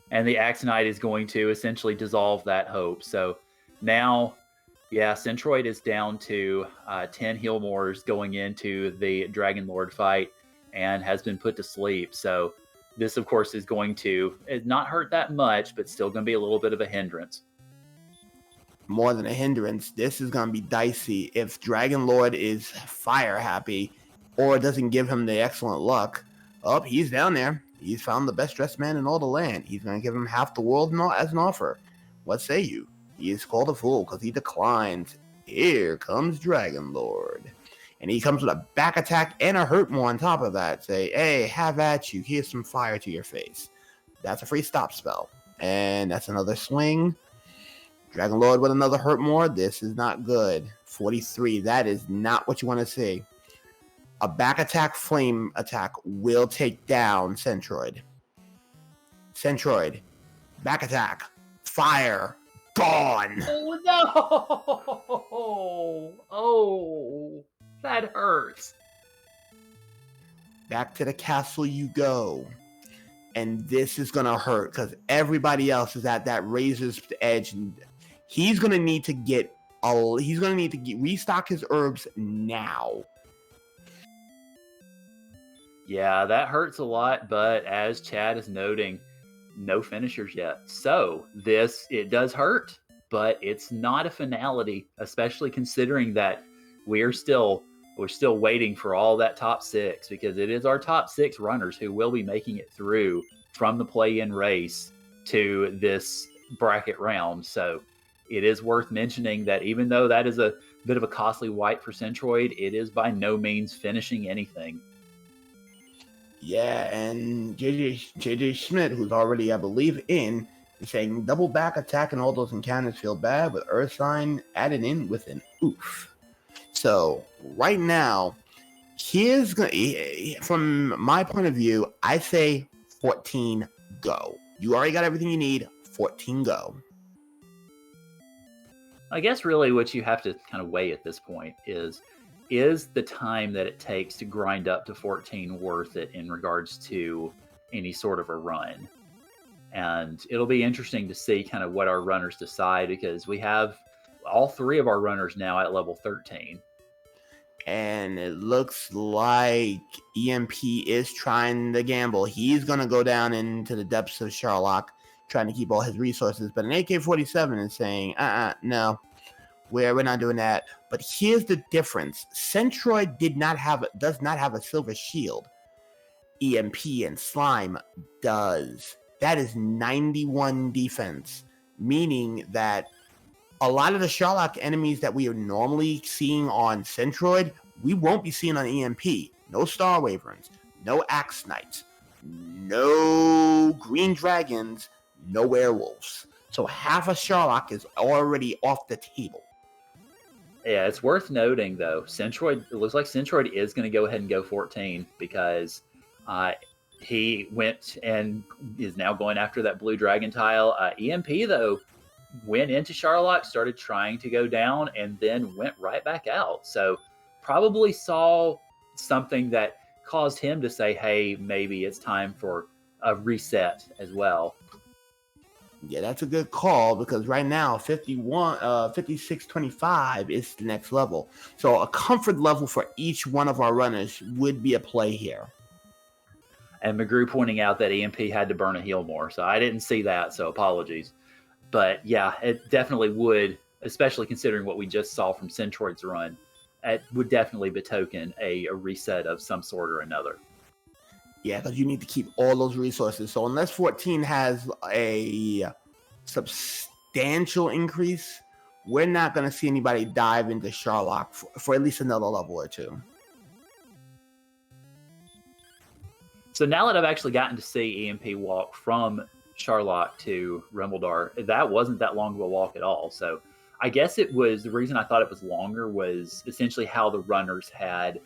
Speaker 2: And the Axe Knight is going to essentially dissolve that hope. So now, yeah, Centroid is down to 10 heal mores going into the Dragon Lord fight and has been put to sleep. So this, of course, is going to not hurt that much, but still going to be a little bit of a hindrance.
Speaker 1: More than a hindrance, this is going to be dicey. If Dragon Lord is fire happy or doesn't give him the excellent luck, he's down there. He's found the best dressed man in all the land. He's going to give him half the world as an offer. What say you? He is called a fool because he declines. Here comes Dragon Lord. And he comes with a back attack and a hurt more on top of that. Say, hey, have at you. Here's some fire to your face. That's a free stop spell. And that's another swing. Dragon Lord with another hurt more. This is not good. 43. That is not what you want to see. A back attack, flame attack will take down Centroid. Centroid, back attack, fire, gone.
Speaker 2: Oh no! Oh, that hurts.
Speaker 1: Back to the castle you go. And this is going to hurt because everybody else is at that razor's edge. And he's going to need to restock his herbs now.
Speaker 2: Yeah, that hurts a lot, but as Chad is noting, no finishers yet. So it does hurt, but it's not a finality, especially considering that we're still waiting for all that top 6, because it is our top 6 runners who will be making it through from the play-in race to this bracket round. So it is worth mentioning that even though that is a bit of a costly wipe for Centroid, it is by no means finishing anything.
Speaker 1: Yeah, and JJ Schmidt, who's already, I believe, in, is saying double back attack and all those encounters feel bad with Earth Sign added in with an oof. So right now, from my point of view, I say 14 go. You already got everything you need. 14 go.
Speaker 2: I guess really what you have to kind of weigh at this point is the time that it takes to grind up to 14 worth it in regards to any sort of a run. And it'll be interesting to see kind of what our runners decide, because we have all 3 of our runners now at level 13.
Speaker 1: And it looks like EMP is trying to gamble. He's going to go down into the depths of Sherlock, trying to keep all his resources. But an AK-47 is saying, no, we're not doing that. But here's the difference. Centroid does not have a silver shield. EMP and Slime does. That is 91 defense, meaning that a lot of the Sherlock enemies that we are normally seeing on Centroid, we won't be seeing on EMP. No Star Wyverns, no Axe Knights, no Green Dragons, no Werewolves. So half of Sherlock is already off the table.
Speaker 2: Yeah, it's worth noting, though, it looks like Centroid is going to go ahead and go 14, because he went and is now going after that blue dragon tile. EMP, though, went into Charlotte, started trying to go down, and then went right back out. So probably saw something that caused him to say, hey, maybe it's time for a reset as well.
Speaker 1: Yeah, that's a good call because right now 5625 is the next level. So a comfort level for each one of our runners would be a play here.
Speaker 2: And McGrew pointing out that EMP had to burn a heal more. So I didn't see that, so apologies. But yeah, it definitely would, especially considering what we just saw from Centroid's run. It would definitely betoken a reset of some sort or another.
Speaker 1: Yeah, because you need to keep all those resources. So unless 14 has a substantial increase, we're not going to see anybody dive into Charlock for at least another level or two.
Speaker 2: So now that I've actually gotten to see EMP walk from Charlock to Rimbledar, that wasn't that long of a walk at all. So I guess it was, the reason I thought it was longer was essentially how the runners had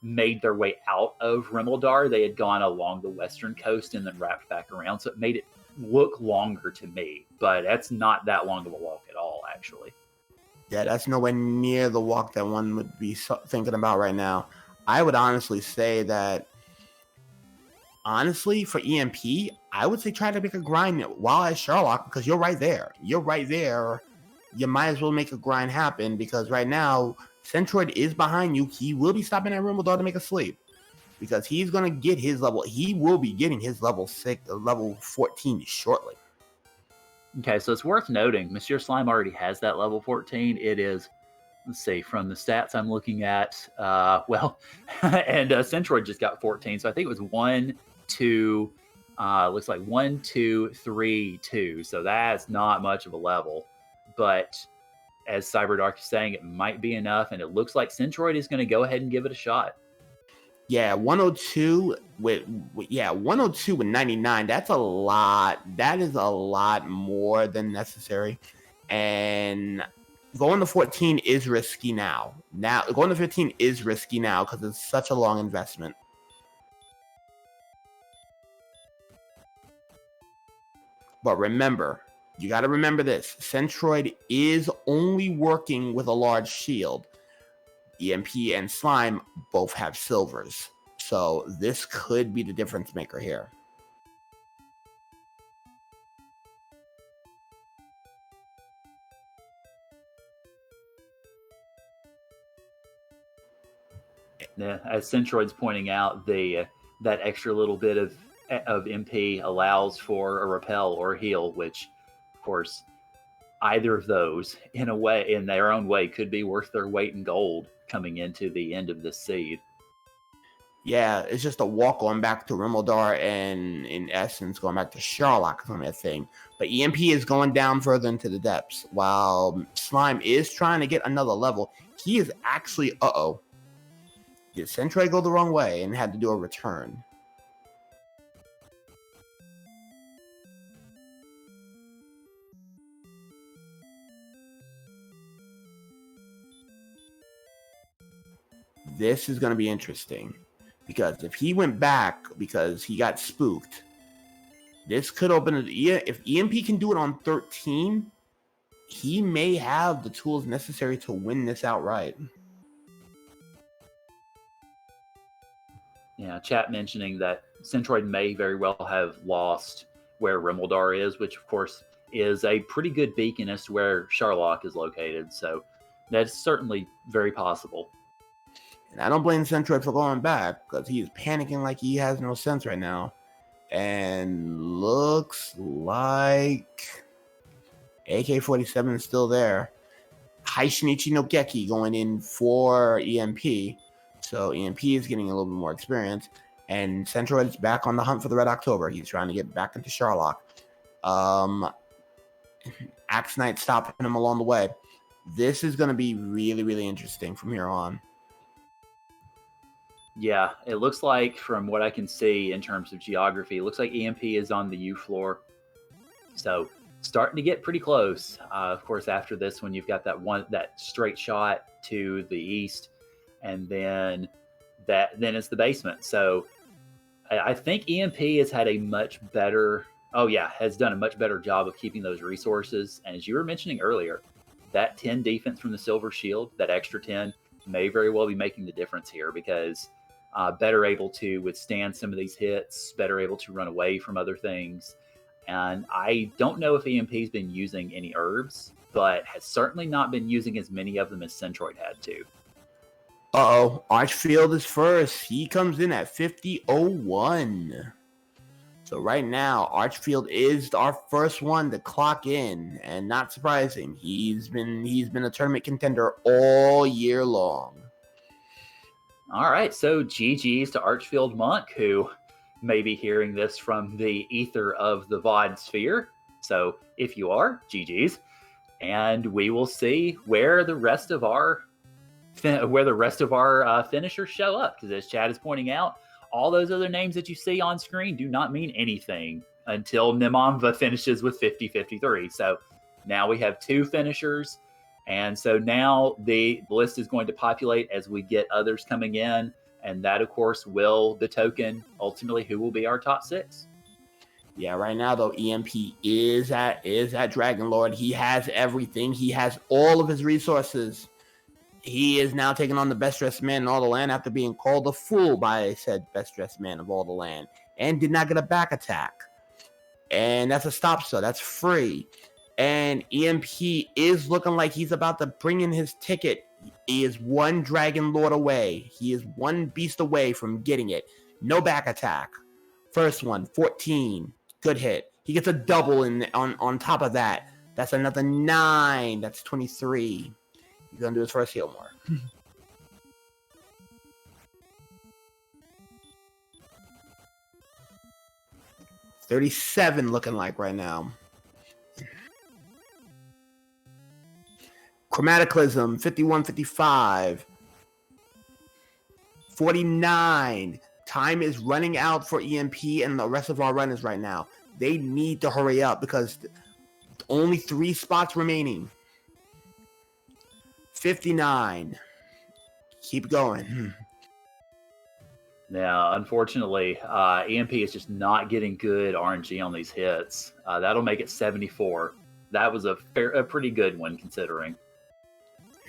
Speaker 2: made their way out of Rimbledar. They had gone along the western coast and then wrapped back around. So it made it look longer to me, but that's not that long of a walk at all, actually.
Speaker 1: Yeah, that's nowhere near the walk that one would be thinking about right now. I would honestly say that, for EMP, I would say try to make a grind while at Charlock because you're right there. You're right there. You might as well make a grind happen because right now, Centroid is behind you. He will be stopping at Rimbledar to make a sleep because he's going to get his level. He will be getting his level 14 shortly.
Speaker 2: Okay, so it's worth noting, Monsieur Slime already has that level 14. It is, let's see, from the stats I'm looking at, and Centroid just got 14. So I think it was 1, 2, looks like 1, 2, 3, 2. So that's not much of a level. But as Cyberdark is saying, it might be enough. And it looks like Centroid is going to go ahead and give it a shot.
Speaker 1: Yeah, 102 with 102 with 99. That's a lot. That is a lot more than necessary. And going to 14 is risky now. Going to 15 is risky now because it's such a long investment. But remember, you got to remember this. Centroid is only working with a large shield. EMP and Slime both have silvers. So this could be the difference maker here.
Speaker 2: Yeah, as Centroid's pointing out, that extra little bit of MP allows for a repel or a heal, which, of course, either of those, in their own way, could be worth their weight in gold coming into the end of this seed.
Speaker 1: Yeah, it's just a walk going back to Rimbledar and, in essence, going back to Charlock on that thing. But EMP is going down further into the depths, while Slime is trying to get another level. He is actually, did Centroid go the wrong way and had to do a return? This is going to be interesting. Because if he went back because he got spooked, this could open it. If EMP can do it on 13, he may have the tools necessary to win this outright.
Speaker 2: Yeah, chat mentioning that Centroid may very well have lost where Rimbledar is, which of course is a pretty good beacon as to where Charlock is located. So that's certainly very possible.
Speaker 1: And I don't blame Centroid for going back because he is panicking like he has no sense right now. And looks like AK-47 is still there. Haishinichi no Geki going in for EMP. So EMP is getting a little bit more experience. And Centroid is back on the hunt for the Red October. He's trying to get back into Charlock. Axe Knight stopping him along the way. This is going to be really, really interesting from here on.
Speaker 2: Yeah, it looks like from what I can see in terms of geography, it looks like EMP is on the U floor. So starting to get pretty close. Of course, after this one, you've got that straight shot to the east, and then it's the basement. So I think EMP has had a much better Oh yeah, has done a much better job of keeping those resources. And as you were mentioning earlier, that 10 defense from the Silver Shield, that extra 10, may very well be making the difference here because better able to withstand some of these hits, better able to run away from other things. And I don't know if EMP's been using any herbs, but has certainly not been using as many of them as Centroid had to.
Speaker 1: Uh-oh, Archfield is first. He comes in at 50.01. So right now, Archfield is our first one to clock in, and not surprising, he's been a tournament contender all year long.
Speaker 2: All right, so GG's to Archfield Monk, who may be hearing this from the ether of the VOD sphere. So if you are, GG's, and we will see where the rest of our finishers show up. Because as Chad is pointing out, all those other names that you see on screen do not mean anything until Nemanja finishes with 50-53. So now we have 2 finishers. And so now the list is going to populate as we get others coming in. And that, of course, will betoken ultimately who will be our top 6.
Speaker 1: Yeah, right now, though, EMP is at Dragon Lord. He has everything. He has all of his resources. He is now taking on the best dressed man in all the land after being called a fool by said best dressed man of all the land and did not get a back attack. And that's a stop, so that's free. And EMP is looking like he's about to bring in his ticket. He is 1 Dragon Lord away. He is 1 beast away from getting it. No back attack. First one, 14. Good hit. He gets a double on top of that. That's another 9. That's 23. He's going to do his first heal more. $37 looking like right now. Chromaticalism, 51-55. 49. Time is running out for EMP and the rest of our runners right now. They need to hurry up because only 3 spots remaining. 59. Keep going.
Speaker 2: Now, unfortunately, EMP is just not getting good RNG on these hits. That'll make it 74. That was a pretty good one considering.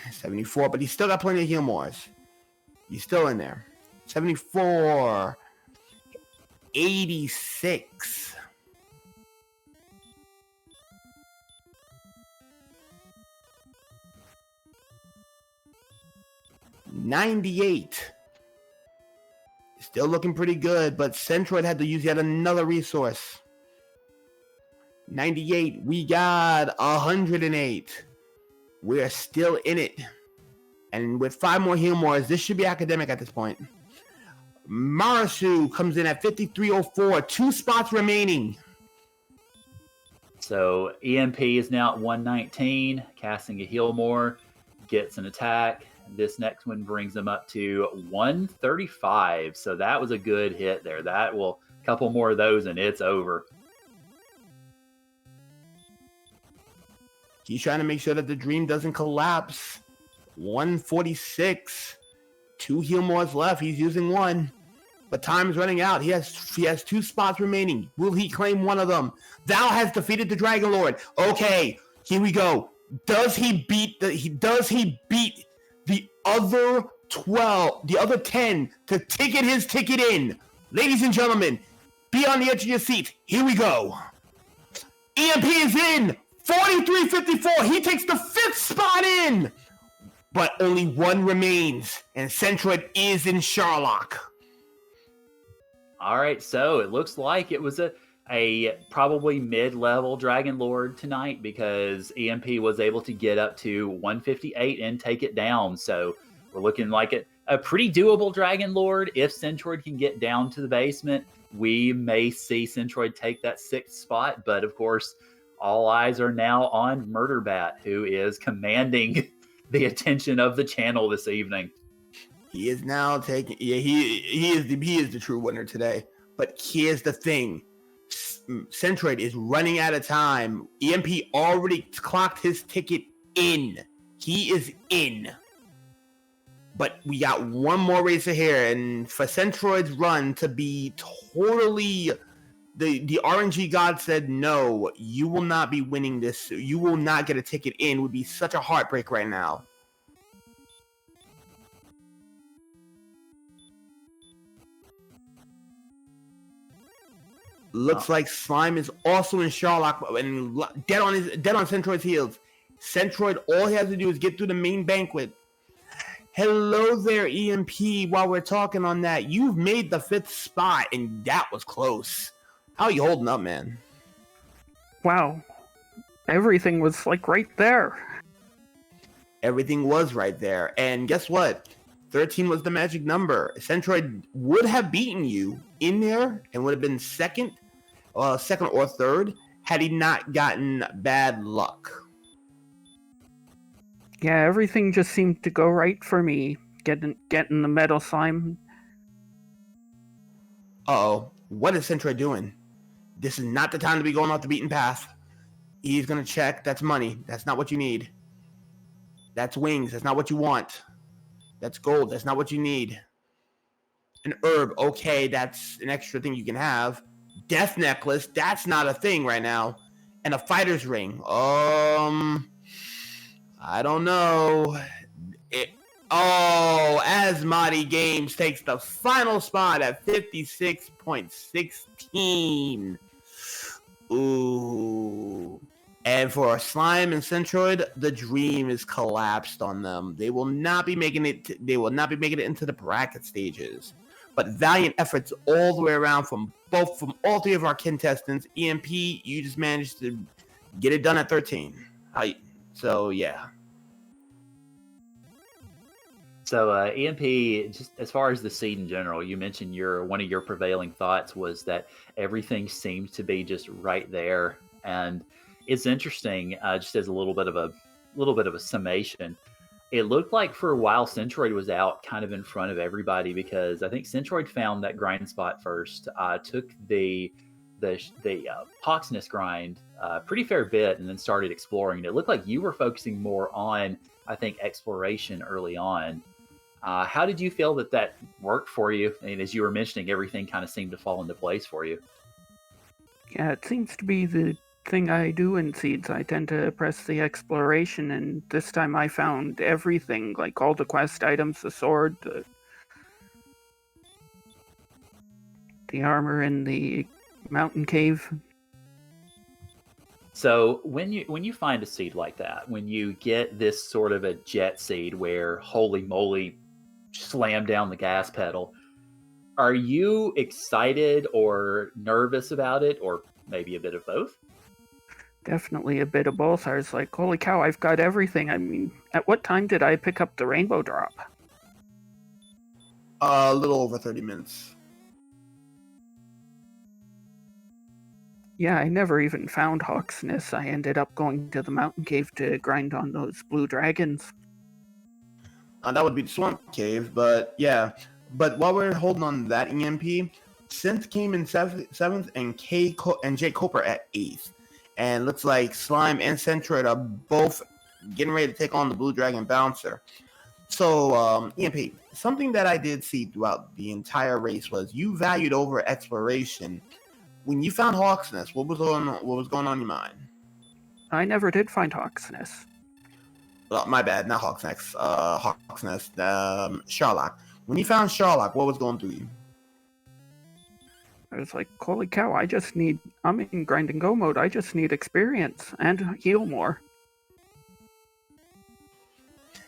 Speaker 1: 74, but he's still got plenty of heal mores. He's still in there. 74. 86. 98. Still looking pretty good, but Centroid had to use yet another resource. 98. We got 108. We're still in it. And with 5 more heal mores, this should be academic at this point. Marasu comes in at 53.04. 2 spots remaining.
Speaker 2: So EMP is now at 119, casting a heal more, gets an attack. This next one brings them up to 135. So that was a good hit there. That will a couple more of those and it's over.
Speaker 1: He's trying to make sure that the dream doesn't collapse. 146. 2 heal mores left. He's using 1. But time is running out. He has 2 spots remaining. Will he claim one of them? Thou has defeated the Dragon Lord. Okay, here we go. Does he beat the other 12, the other 10 to ticket his ticket in? Ladies and gentlemen, be on the edge of your seat. Here we go. EMP is in. 43.54. He takes the 5th spot in. But only 1 remains. And Centroid is in Sherlock.
Speaker 2: All right, so it looks like it was a probably mid-level Dragon Lord tonight because EMP was able to get up to 158 and take it down. So we're looking like a pretty doable Dragon Lord. If Centroid can get down to the basement, we may see Centroid take that 6th spot. But of course, all eyes are now on Murderbat, who is commanding the attention of the channel this evening.
Speaker 1: He is now taking. Yeah, he is the true winner today. But here's the thing: Centroid is running out of time. EMP already clocked his ticket in. He is in. But we got 1 more racer here, and for Centroid's run to be totally The RNG god said, no, you will not be winning this. You will not get a ticket in. It would be such a heartbreak right now. Looks like Slime is also in Sherlock and dead on Centroid's heels. Centroid, all he has to do is get through the main banquet. Hello there, EMP. While we're talking on that, you've made the 5th spot, and that was close. How are you holding up, man?
Speaker 3: Wow. Everything was like right there.
Speaker 1: Everything was right there. And guess what? 13 was the magic number. Centroid would have beaten you in there and would have been second or third had he not gotten bad luck.
Speaker 3: Yeah, everything just seemed to go right for me. Getting the metal slime.
Speaker 1: Uh-oh. What is Centroid doing? This is not the time to be going off the beaten path. He's going to check. That's money. That's not what you need. That's wings. That's not what you want. That's gold. That's not what you need. An herb. Okay, that's an extra thing you can have. Death necklace. That's not a thing right now. And a fighter's ring. I don't know. Asmati Games takes the final spot at 56.16. Ooh. And for Slime and Centroid, the dream is collapsed on them. They will not be making it. They will not be making it into the bracket stages. But valiant efforts all the way around from all 3 of our contestants. EMP, you just managed to get it done at 13. So yeah.
Speaker 2: So EMP, just as far as the seed in general, you mentioned one of your prevailing thoughts was that everything seems to be just right there, and it's interesting. Just as a little bit of a summation, it looked like for a while Centroid was out kind of in front of everybody because I think Centroid found that grind spot first, took the Poxness grind pretty fair bit, and then started exploring. And it looked like you were focusing more on, I think, exploration early on. How did you feel that worked for you? And as you were mentioning, everything kind of seemed to fall into place for you.
Speaker 3: Yeah, it seems to be the thing I do in Seeds. I tend to press the exploration, and this time I found everything, like all the quest items, the sword, the armor in the mountain cave.
Speaker 2: So when you find a seed like that, when you get this sort of a jet seed where holy moly, slam down the gas pedal, are you excited or nervous about it, or maybe a bit of both?
Speaker 3: Definitely a bit of both. I was like, holy cow, I've got everything. I mean, at what time did I pick up the rainbow drop?
Speaker 1: A little over 30 minutes.
Speaker 3: Yeah, I never even found Hawksness. I ended up going to the mountain cave to grind on those blue dragons.
Speaker 1: That would be the Swamp Cave, but yeah. But while we're holding on to that EMP, Synth came in 7th and Jay Coper at 8th. And looks like Slime and Centroid are both getting ready to take on the Blue Dragon Bouncer. So, EMP, something that I did see throughout the entire race was you valued over exploration. When you found Hawksness, what was going on in your mind?
Speaker 3: I never did find Hawksness.
Speaker 1: Well, my bad, not Hawksness. Sherlock. When you found Sherlock, what was going through you?
Speaker 3: I was like, holy cow, I'm in grind and go mode. I just need experience and heal more.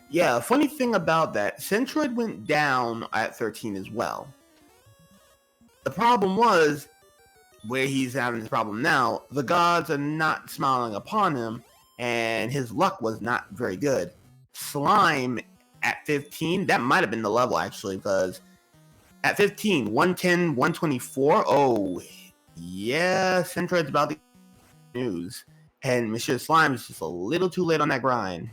Speaker 1: Yeah, funny thing about that, Centroid went down at 13 as well. The problem was, where he's having this problem now, the gods are not smiling upon him, and his luck was not very good. Slime at 15, that might have been the level actually, because at 15, 110, 124, oh, yeah, Centroid's about to news. And Monsieur Slime is just a little too late on that grind.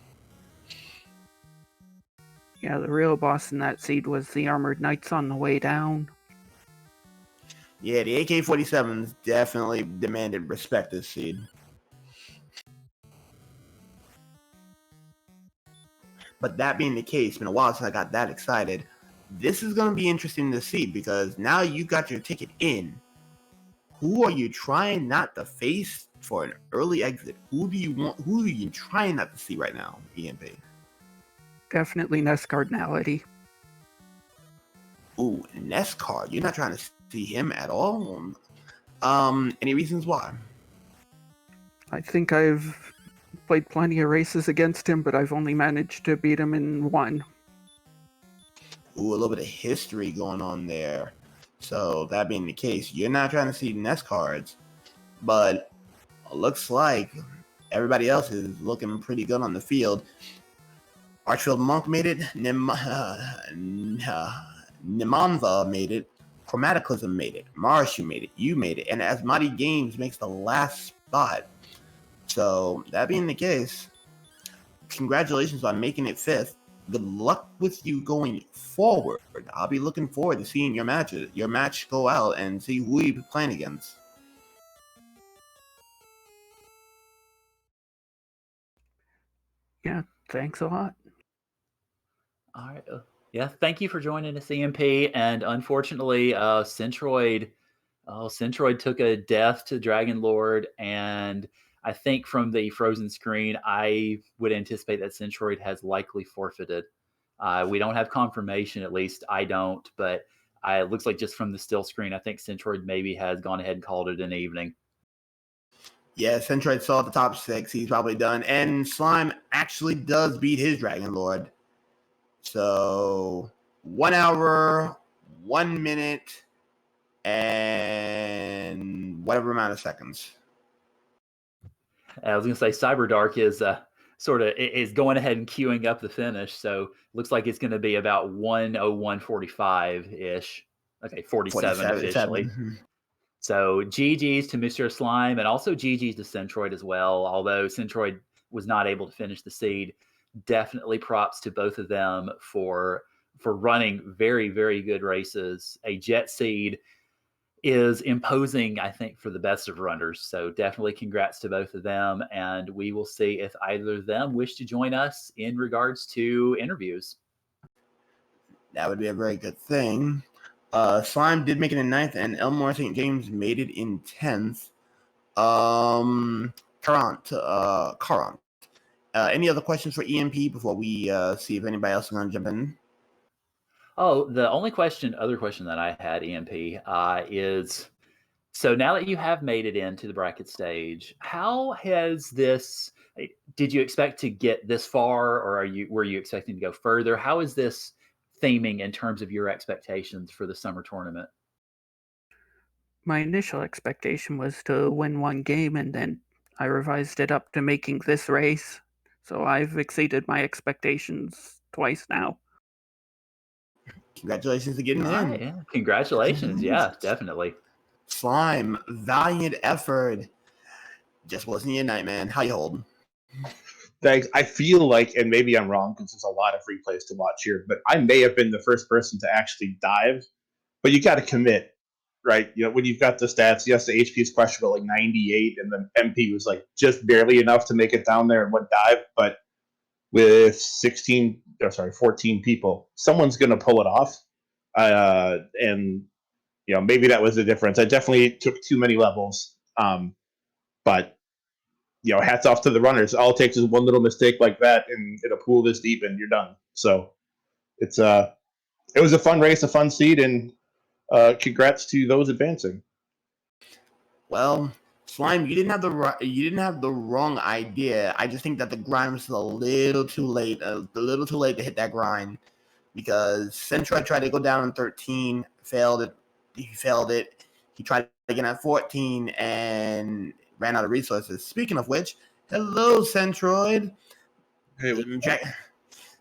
Speaker 3: Yeah, the real boss in that seed was the Armored Knights on the way down.
Speaker 1: Yeah, the AK-47s definitely demanded respect this seed. But that being the case, it's been a while since I got that excited. This is going to be interesting to see because now you got your ticket in. Who are you trying not to face for an early exit? Who are you trying not to see right now, EMP?
Speaker 3: Definitely Nest Cardinality.
Speaker 1: Ooh, Nescard. You're not trying to see him at all? Any reasons why?
Speaker 3: I think I've played plenty of races against him, but I've only managed to beat him in one.
Speaker 1: Ooh, a little bit of history going on there. So that being the case, you're not trying to see Nest cards, but it looks like everybody else is looking pretty good on the field. Archfield Monk made it. Nimanva made it. Chromaticalism made it. Marshu made it. You made it. And Asmati Games makes the last spot. So that being the case, congratulations on making it 5th. Good luck with you going forward. I'll be looking forward to seeing your match go out and see who you playing against.
Speaker 3: Yeah, thanks a lot.
Speaker 2: All right. Yeah, thank you for joining us, EMP. And unfortunately, Centroid took a death to Dragon Lord, and I think from the frozen screen, I would anticipate that Centroid has likely forfeited. We don't have confirmation, at least I don't, but it looks like just from the still screen, I think Centroid maybe has gone ahead and called it an evening.
Speaker 1: Yeah, Centroid saw the top 6. He's probably done. And Slime actually does beat his Dragon Lord. So 1 hour, 1 minute, and whatever amount of seconds.
Speaker 2: I was going to say Cyberdark is is going ahead and queuing up the finish. So looks like it's going to be about 1:01:45 ish. Okay, 47 officially. So GG's to Mr. Slime, and also GG's to Centroid as well. Although Centroid was not able to finish the seed, definitely props to both of them for running very, very good races. A jet seed is imposing, I think, for the best of runners. So definitely congrats to both of them, and we will see if either of them wish to join us in regards to interviews.
Speaker 1: That would be a very good thing. Slime did make it in 9th, and Elmore St. James made it in 10th. Current. Any other questions for EMP before we see if anybody else is going to jump in?
Speaker 2: Oh, the only other question that I had, EMP, is, so now that you have made it into the bracket stage, how has this, did you expect to get this far, or were you expecting to go further? How is this theming in terms of your expectations for the summer tournament?
Speaker 3: My initial expectation was to win one game, and then I revised it up to making this race. So I've exceeded my expectations twice now.
Speaker 1: Congratulations to getting in.
Speaker 2: Right, yeah. Congratulations. Yeah, definitely.
Speaker 1: Slime, valiant effort. Just wasn't your night, man. How you holding?
Speaker 4: Thanks. I feel like, and maybe I'm wrong because there's a lot of replays to watch here, but I may have been the first person to actually dive. But you got to commit, right? You know, when you've got the stats, yes, the HP is questionable, like 98, and the MP was like just barely enough to make it down there and went dive. But with 14 people, someone's going to pull it off. And you know, maybe that was the difference. I definitely took too many levels, but you know, hats off to the runners. All it takes is one little mistake like that in a pool this deep, and you're done. So it was a fun race, a fun seed, and congrats to those advancing.
Speaker 1: Well, Slime, you didn't have the wrong idea. I just think that the grind was a little too late. To hit that grind, because Centroid tried to go down in 13, failed it. He failed it. He tried again at 14 and ran out of resources. Speaking of which, hello, Centroid.
Speaker 5: Hey,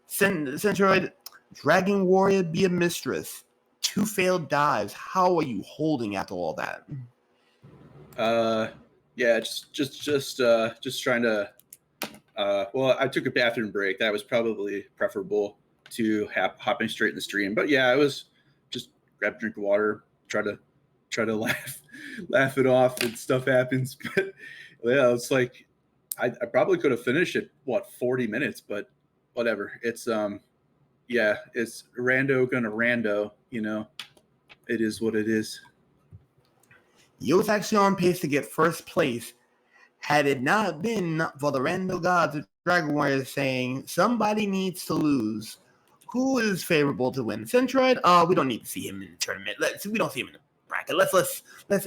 Speaker 1: Centroid, Dragon Warrior, be a mistress. 2 failed dives. How are you holding after all that?
Speaker 5: yeah, just trying to. Well, I took a bathroom break. That was probably preferable to hopping straight in the stream. But yeah, I was just grab a drink of water, try to laugh it off, and stuff happens. But yeah, it's like I probably could have finished it 40 minutes, but whatever. It's yeah, it's rando gonna rando. You know, it is what it is.
Speaker 1: You was actually on pace to get first place had it not been for the random gods of Dragon Warrior saying somebody needs to lose. Who is favorable to win? Centroid? We don't need to see him in the tournament. We don't see him in the bracket. Let's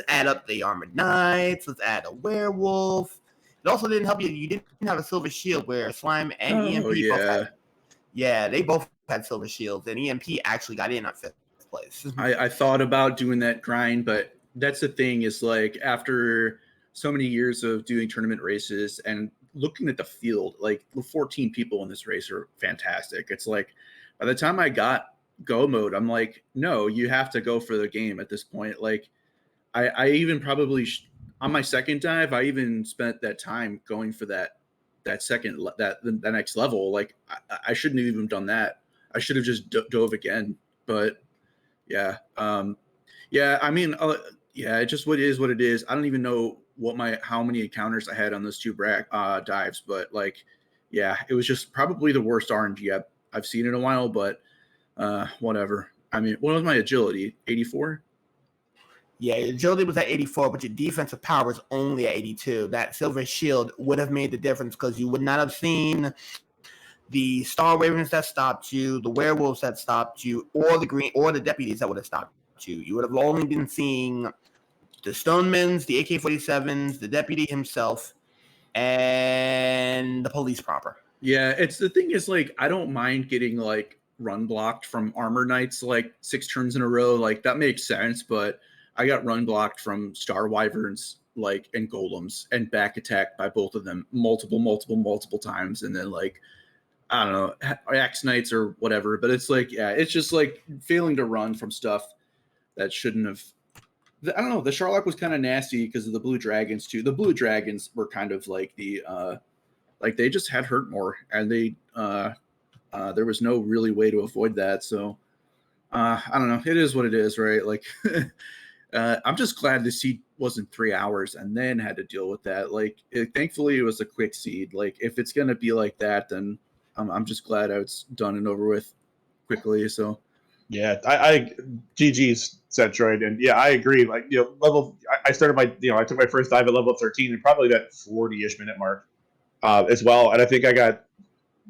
Speaker 1: add up the Armored Knights. Let's add a werewolf. It also didn't help you. You didn't have a silver shield where Slime and EMP both had. Yeah, they both had silver shields, and EMP actually got in on 5th place.
Speaker 5: I thought about doing that grind, but that's the thing is like after so many years of doing tournament races and looking at the field, like the 14 people in this race are fantastic. It's like by the time I got go mode, I'm like, no, you have to go for the game at this point. Like I even probably on my second dive, I even spent that time going for that second the next level. Like I shouldn't have even done that. I should have just dove again. But yeah, yeah. I mean, yeah. It just what it is. I don't even know how many encounters I had on those 2 dives, but like, yeah, it was just probably the worst RNG I've seen in a while. But whatever. I mean, what was my agility? 84.
Speaker 1: Yeah, your agility was at 84, but your defensive power was only at 82. That silver shield would have made the difference because you would not have seen the Star Ravens that stopped you, the werewolves that stopped you, or the deputies that would have stopped you. You would have only been seeing the Stonemans, the AK-47s, the deputy himself, and the police proper.
Speaker 5: Yeah, it's the thing is like I don't mind getting like run blocked from Armor Knights like 6 turns in a row. Like that makes sense, but I got run blocked from Star Wyverns like and Golems and back attacked by both of them multiple times, and then like I don't know, Axe Knights or whatever. But it's like, yeah, it's just like failing to run from stuff that shouldn't have. I don't know. The Sharlock was kind of nasty because of the Blue Dragons too. The Blue Dragons were kind of like the like they just had hurt more, and they there was no really way to avoid that. So I don't know. It is what it is, right? Like I'm just glad the seed wasn't 3 hours and then had to deal with that. Like thankfully it was a quick seed. Like if it's gonna be like that, then I'm just glad it's done and over with quickly. So
Speaker 4: yeah, I GG's Centroid, and yeah, I agree. Like I started I took my first dive at level 13 and probably that 40-ish minute mark as well, and I think I got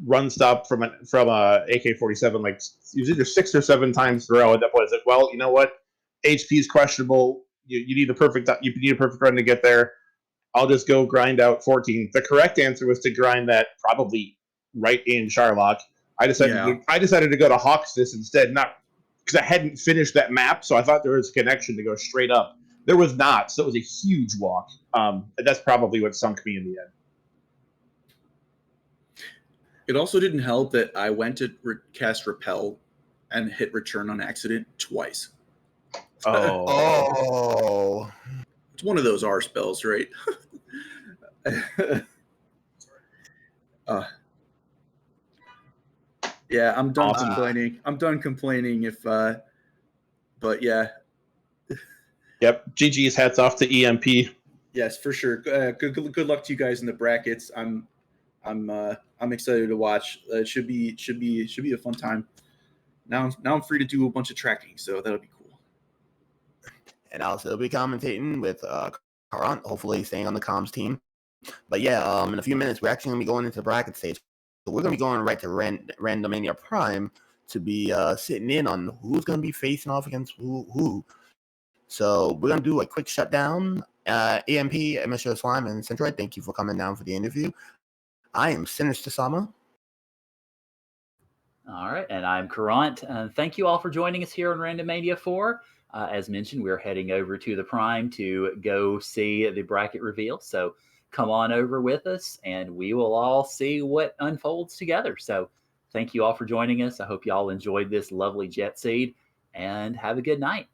Speaker 4: run stopped from a AK-47 like it was either 6 or 7 times in a row. At that point, I was like, well, you know what, HP is questionable. You need a perfect run to get there. I'll just go grind out 14. The correct answer was to grind that probably right in Sharlock. I decided to go to Hawksness instead, not because I hadn't finished that map, so I thought there was a connection to go straight up. There was not, so it was a huge walk. That's probably what sunk me in the end.
Speaker 5: it also didn't help that I went to cast Repel and hit return on accident twice.
Speaker 1: Oh.
Speaker 5: It's one of those R spells, right? Yeah, I'm done complaining. I'm done complaining if but yeah.
Speaker 4: Yep. GG's, hats off to EMP.
Speaker 5: Yes, for sure. Good luck to you guys in the brackets. I'm excited to watch. It should be a fun time. Now I'm free to do a bunch of tracking, so that'll be cool.
Speaker 1: And I'll still be commentating with Karan, hopefully staying on the comms team. But yeah, in a few minutes, we're actually going to be going into the bracket stage. So we're going to be going right to Randomania Prime to be sitting in on who's going to be facing off against who. So we're going to do a quick shutdown. EMP, Mr. Slime, and Centroid, thank you for coming down for the interview. I am Sinister Sama.
Speaker 2: All right, and I'm Kurant. Thank you all for joining us here on Randomania 4. As mentioned, we're heading over to the Prime to go see the bracket reveal. So come on over with us, and we will all see what unfolds together. So thank you all for joining us. I hope you all enjoyed this lovely Jet Seed, and have a good night.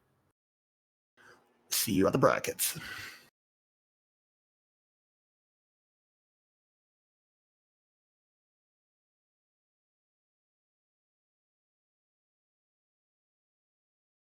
Speaker 1: See you at the brackets.